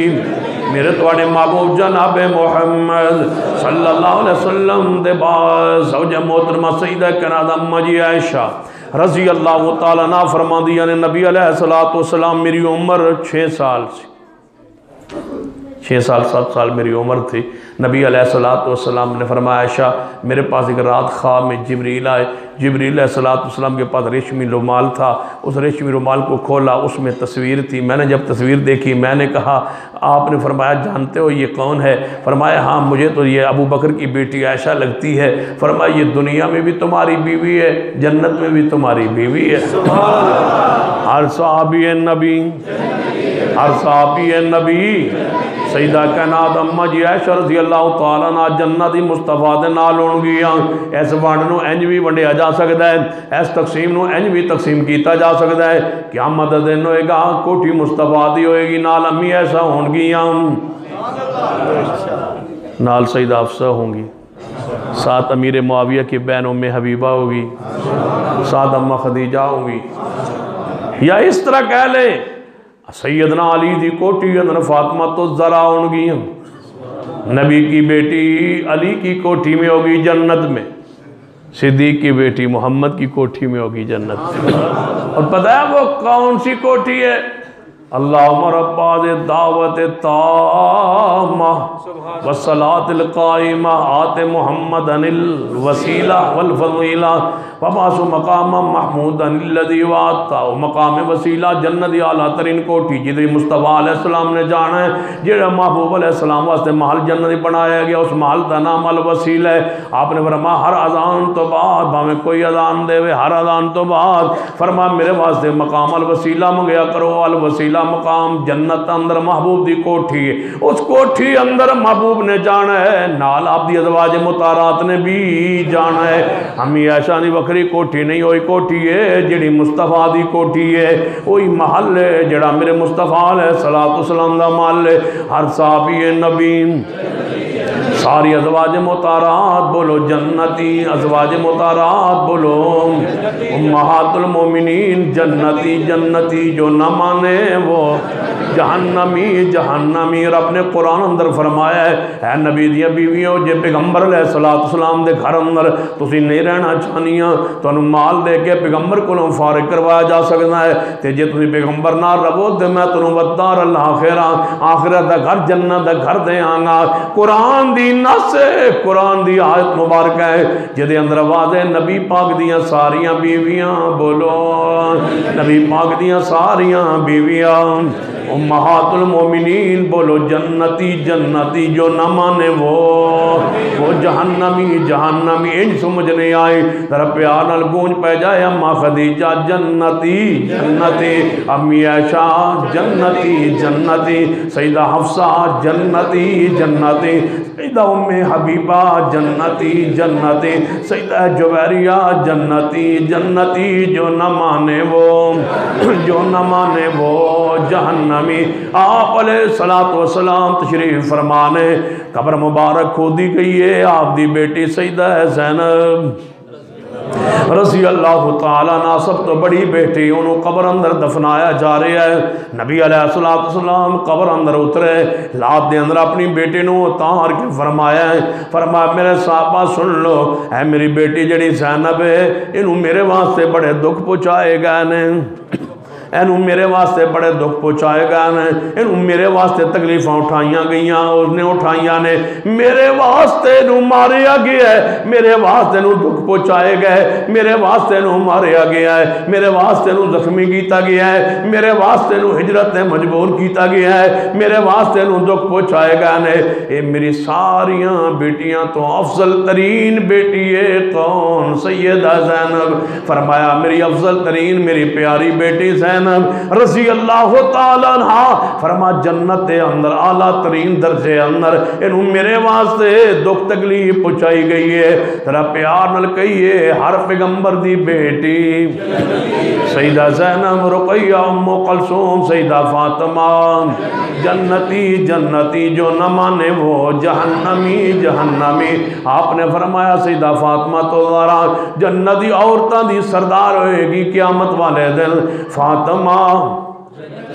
میرے توڑے محبوب جناب محمد صلی اللہ علیہ وسلم دے بعد زوجہ محترمہ سیدہ کنادہ اما جی عائشہ رضی اللہ تعالیٰ عنہ فرما دیا نے نبی علیہ السلام میری عمر 6 سال سے 6 سال 7 سال میری عمر تھی، نبی علیہ السلام نے فرمایا عائشہ میرے پاس ایک رات خواب میں جبریل آئے، جبریل علیہ السلام کے پاس ریشمی رومال تھا، اس ریشمی رومال کو کھولا، اس میں تصویر تھی، میں نے جب تصویر دیکھی میں نے کہا آپ نے فرمایا جانتے ہو یہ کون ہے؟ فرمایا ہاں مجھے تو یہ ابو بکر کی بیٹی عائشہ لگتی ہے۔ فرمایا یہ دنیا میں بھی تمہاری بیوی ہے، جنت میں بھی تمہاری بیوی ہے۔ ہر صحابی نبی، ہر صحابی نبی، سیدہ کائنات اما جی عائشہ رضی اللہ تعالیٰ عنہ جنتی مصطفیٰ دے نال ہون گیاں۔ ایس وانڈ نو انج بھی ونڈیا جا سکتا ہے، ایس تقسیم نو انج بھی تقسیم کیتا جا سکتا ہے۔ قیامت دن ہوئے گا کوٹھی مصطفیٰ دی ہوئے گی، نال امی ایسا ہون گیاں، نال سیدہ حفصہ ہوں گی، ساتھ امیر معاویہ کی بہن ام حبیبہ ہوگی، ساتھ امہ خدیجہ ہوں گی، یا اس طرح کہہ لیں سیدنا علی دی کوٹھی اندر فاطمہ تو ذرا ہونگی، نبی کی بیٹی علی کی کوٹھی میں ہوگی جنت میں، صدیق کی بیٹی محمد کی کوٹھی میں ہوگی جنت میں۔ اور پتہ ہے وہ کون سی کوٹھی ہے؟ اللہم ربا دعوت تامہ والصلاة القائمہ آت محمد الوسیلہ والفضیلہ وبعث مقام محمود الذی وعدتہ، مقام وسیلہ جنت اعلیٰ ترین کوٹھی جدری مصطفیٰ علیہ السلام نے جانا ہے، جڑا محبوب علیہ السلام واسطے محل جنت بنایا گیا، اس محل دا نام الوسیلہ ہے۔ آپ نے فرمایا ہر اذان تو بعد بھاویں کوئی اذان دے وے، ہر اذان تو بعد فرمایا میرے واسطے مقام الوسیلہ منگیا کرو۔ الوسیلہ مقام جنت اندر محبوب دی کوٹھی ہے، اس کوٹھی اندر محبوب نے جانا ہے، نال آپ دی ازواج مطہرات نے بھی جانا ہے۔ امی عائشہ دی وکری کوٹھی نہیں، ہوئی کوٹھی ہے جڑی مصطفیٰ دی کوٹھی ہے، وہی محل ہے جڑا میرے مصطفیٰ علیہ السلام دا محل ہے۔ ہر صحابی نبی، ساری ازواج مطہرات بولو جنتی، ازواج مطہرات بولو امہات المومنین جنتی، جنتی جو نہ مانے وہ جہنمی، جہنمی۔ رب نے قرآن اندر فرمایا ہے اے نبی دیاں بیویوں جے پیغمبر علیہ السلام دے گھر اندر تسی نہیں رہنا چاہنیاں تو انہوں مال دے کے پیغمبر کو فارغ کروایا جا سکتا ہے، تے جے تسی پیغمبر نہ رہو تے میں تنوں ودار الآخرہ آخرت دا گھر جنت دا گھر دے آنگا۔ قرآن دی نص ہے، قرآن دی آیت مبارکہ ہے جدے اندر واضح نبی پاک دیاں ساریاں بیویاں بولو، نبی پاک دیاں ساریاں بیویاں امہات المومنین بولو جنتی، جنتی جو نہ مانے وہ جہنمی، جہنمی۔ انج سمجھ نہیں آئی ذرا پیار نال گونج پہ جائے اماں خدیجہ جنتی، جنتی، امی عائشہ جنتی، جنتی، سیدہ حفصہ جنتی، جنتی، سیدہ ام حبیبہ جنتی، جنتی، سیدہ جویریہ جنتی، جنتی جو نہ مانے وہ، جو نہ مانے وہ جہنمی۔ آپ علیہ السلام تشریف فرمانے قبر مبارک کھودی گئی ہے، آپ دی بیٹی سیدہ زینب رضی اللہ تعالیٰ عنہ سب تو بڑی بیٹی انہوں قبر اندر دفنایا جا رہا ہے. نبی علیہ السلام قبر اندر اترے, لات دے اندر اپنی بیٹی نو اتار کے فرمایا ہے, فرمایا میرے صحابہ سن لو, اے میری بیٹی جڑی زینب ہے انہوں میرے واسطے بڑے دکھ پہنچائے گئے نے, اینو میرے واسطے بڑے دکھ پہنچائے گئے نے, اینو میرے واسطے تکلیفاں اٹھائیاں گئیاں, اس نے اٹھائیاں نے, میرے واسطے نو ماریا گیا ہے, میرے واسطے نو دکھ پہنچائے گئے, میرے واسطے نو ماریا گیا ہے, میرے واسطے نو زخمی کیتا گیا ہے, میرے واسطے نو ہجرت مجبور کیتا گیا ہے, میرے واسطے نو دکھ پہنچائے گئے نے. اے میری ساریاں بیٹیاں تو افضل ترین بیٹی ہے کون؟ سیدہ زینب. فرمایا میری افضل ترین میری پیاری بیٹی زینب رضی اللہ تعالیٰ عنہ, فرما جنت اندر اعلیٰ ترین درجے اندر انہوں میرے واسطے دکھ تکلیف پہنچائی گئی ہے. ترا پیار نل کہیے ہر پیغمبر دی بیٹی سیدہ زینب, رقیہ, ام کلثوم, سیدہ فاطمہ, جنتی جنتی جو نہ مانے وہ جہنمی جہنمی. آپ نے فرمایا سیدہ فاطمہ تو ذرا جنتی عورتاں دی سردار ہوئے گی قیامت والے دن. فاطمہ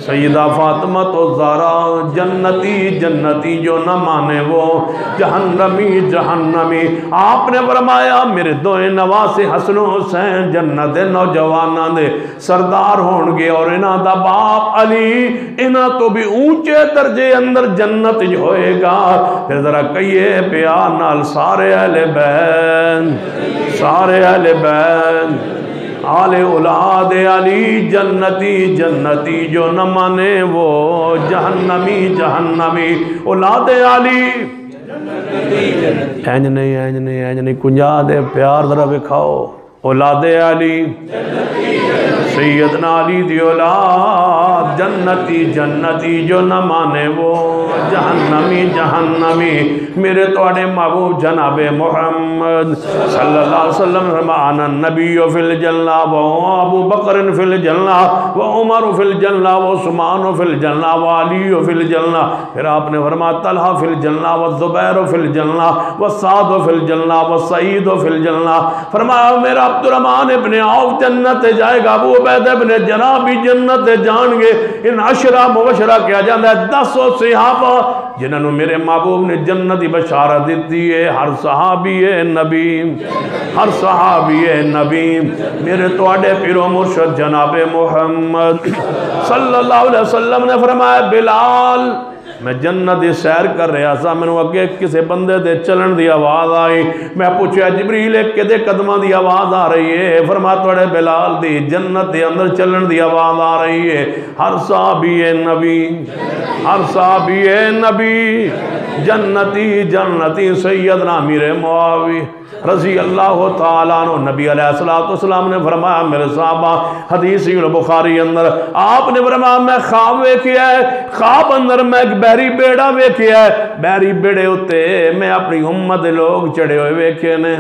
سیدہ فاطمہ تو زہرا جنتی جنتی جو نہ مانے وہ جہنمی جہنمی. آپ نے فرمایا میرے دوئے نواسے حسن و حسین جنت نوجوانہ دے سردار ہونگے, اور انہاں دا باپ علی انہاں تو بھی اونچے درجے اندر جنت ہوئے گا. پھر ذرا کہیے پیار نال سارے اہل بیت, سارے اہل بیت, آل اولاد علی جنتی جنتی جو نہ مانے وہ جہنمی جہنمی. اولاد علی اینج نہیں کنجا دے پیار ذرا بکھاؤ. اولاد علی سیدنا علی دی اولاد جنتی جنتی جو نہ مانے وہ جہنمی جہنمی. میرے توڑے محبوب جناب محمد صلی اللہ علیہ وسلم فرمان النبی فی الجنہ و ابو بکر فی الجنہ و عمر فی الجنہ و عثمان فی الجنہ و علی فی الجنہ. پھر آپ نے فرمایا طلحہ فی الجنہ و زبیر فی الجنہ و سعد فی الجنہ و سعید فی الجنہ. فرمایا میرا عبد الرحمن ابن عوف جنت جائے گا, ابو عبیدہ ابن جناح بھی جنت جان گے. ان عشرہ مبشرہ کیا جاندہ ہے 10 صحابہ جنہوں نے میرے محبوب نے جنتی بشارت دیتی ہے. ہر صحابی نبی, ہر صحابی نبی. میرے توڑے پیر و مرشد جناب محمد صلی اللہ علیہ وسلم نے فرمایا بلال میں جنت سیر کر رہا سا, میں نے اگے کسے بندے دے چلن دی آواز آئی. میں پوچھا جبریل کہ دے قدمہ دی آواز آ رہی ہے؟ فرمایا توڑے بلال دی جنت دے اندر چلن دی آواز آ رہی ہے. ہر صحابی نبی, ہر صحابی نبی جنتی جنتی. سیدنا امیر معاویہ رضی اللہ تعالیٰ عنہ نبی علیہ السلام نے فرمایا میرے صحابہ حدیثی البخاری اندر آپ نے فرمایا میں خواب ویکھیا ہے, خواب اندر میں ایک بحری بیڑا ویکھیا ہے, بحری بیڑے ہوتے میں اپنی امت لوگ چڑھے ہوئے ویکھے نے.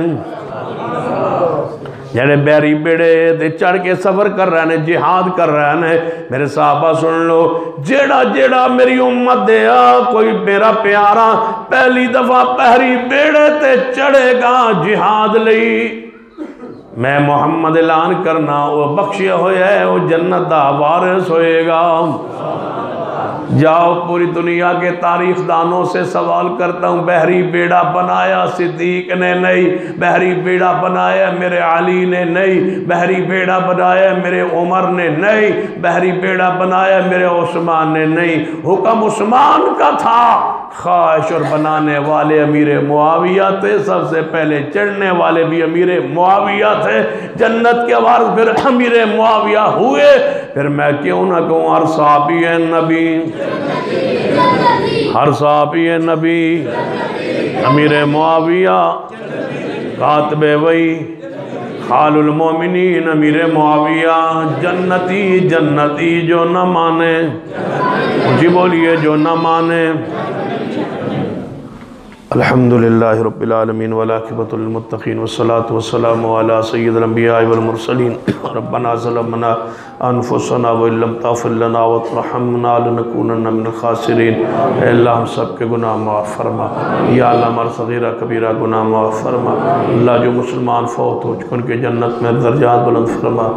جڑے بحری بیڑے دے چڑھ کے سفر کر رہے ہیں, جہاد کر رہے ہیں. میرے صحابہ سن لو, جیڑا جیڑا میری امت دے کوئی میرا پیارا پہلی دفعہ بحری بیڑے تے چڑھے گا جہاد لئی, میں محمد اعلان کرنا وہ بخشیا ہویا ہے, وہ جنت دا وارث ہوئے گا. جاؤ پوری دنیا کے تاریخ دانوں سے سوال کرتا ہوں, بحری بیڑا بنایا صدیق نے نہیں, بحری بیڑا بنایا میرے علی نے نہیں, بحری بیڑا بنایا میرے عمر نے نہیں, بحری بیڑا بنایا میرے عثمان نے نہیں. حکم عثمان کا تھا, خواہش اور بنانے والے امیر معاویہ تھے, سب سے پہلے چڑھنے والے بھی امیر معاویہ تھے. جنت کے وارث پھر امیر معاویہ ہوئے. پھر میں کیوں نہ کہوں ہر صحابی نبی, ہر صحابی نبی, امیر معاویہ کاتب وحی خال المومنین امیر معاویہ جنتی جنتی جو نہ مانے. جی بولیے جو نہ مانے. الحمدللہ رب العالمین والعاقبۃ للمتقین والصلاة والسلام علی سید الانبیاء والمرسلین ربنا ظلمنا انفسنا وان لم تغفر لنا وترحمنا لنکونن من الخاسرین۔ اے اللہ ہم سب کے گناہ معاف فرما، یا اللہ ہمارا صغیرہ کبیرہ گناہ معاف فرما۔ اللہ جو مسلمان فوت ہو چکے ان کے جنت میں درجات بلند فرما۔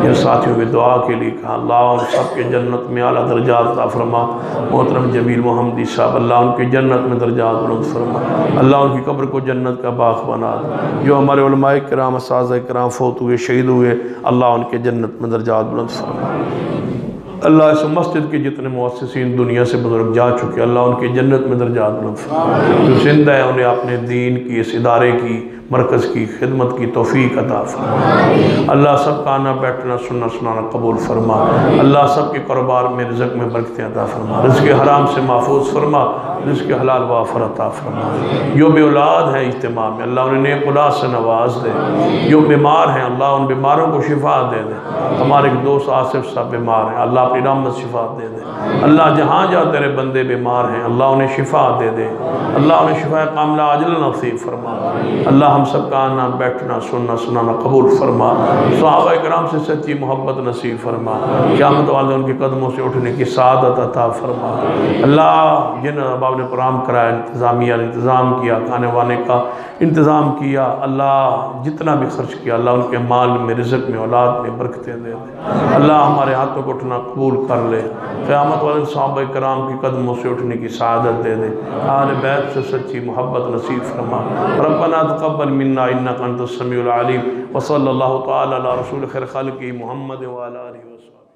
جن ساتھیوں کی دعا کے لیے کہا اللہ ان سب کے جنت میں اعلیٰ درجات عطا فرما۔ محترم جمیل محمدی صاحب اللہ ان کی جنت میں درجات بلند فرما، اللہ ان کی قبر کو جنت کا باغ بنا دے۔ جو ہمارے علماء کرام اساتذہ کرام فوت ہوئے شہید ہوئے اللہ ان کے جنت میں درجات بلند فرما۔ اللہ اس مسجد کے جتنے مؤسسین دنیا سے بزرگ جا چکے اللہ ان کی جنت میں درجات بلند فرما۔ جو زندہ ہے انہیں اپنے دین کی اس ادارے کی مرکز کی خدمت کی توفیق عطا فرما۔ اللہ سب کا آنا بیٹھنا سننا سنانا قبول فرما۔ اللہ سب کے کاروبار میں رزق میں برکتیں عطا فرما، رزق حرام سے محفوظ فرما، رزق حلال وافر عطا فرما۔ جو بے اولاد ہیں اجتماع میں اللہ انہیں نیک اولاد سے نواز دے۔ جو بیمار ہیں اللہ ان بیماروں کو شفا دے دے۔ ہمارے ایک دوست آصف صاحب بیمار ہیں اللہ اپنی رحمت شفا دے دے۔ اللہ جہاں جہاں تیرے بندے بیمار ہیں اللہ انہیں شفا دے دے، اللہ انہیں شفا کاملہ عاجلہ نصیب فرما۔ اللہ ہم سب کا آنا بیٹھنا سننا سنانا قبول فرما، صحابہ کرام سے سچی محبت نصیب فرما، قیامت والے ان کے قدموں سے اٹھنے کی سعادت عطا فرما۔ اللہ جن احباب نے پروگرام کرایا انتظامیہ نے انتظام کیا، کھانے وانے کا انتظام کیا، اللہ جتنا بھی خرچ کیا اللہ ان کے مال میں رزق میں اولاد میں برکتیں دے دے۔ اللہ ہمارے ہاتھوں کو اٹھنا قبول کر لے، قیامت والے صحابہ کرام کی قدموں سے اٹھنے کی سعادت دے دے، اہل بیت سے سچی محبت نصیب فرما۔ ربنا تقبل منا انک انت السمیع العلیم، وصلی اللہ تعالی علی رسول خیر خلقہ محمد وعلی آلہ وسلم۔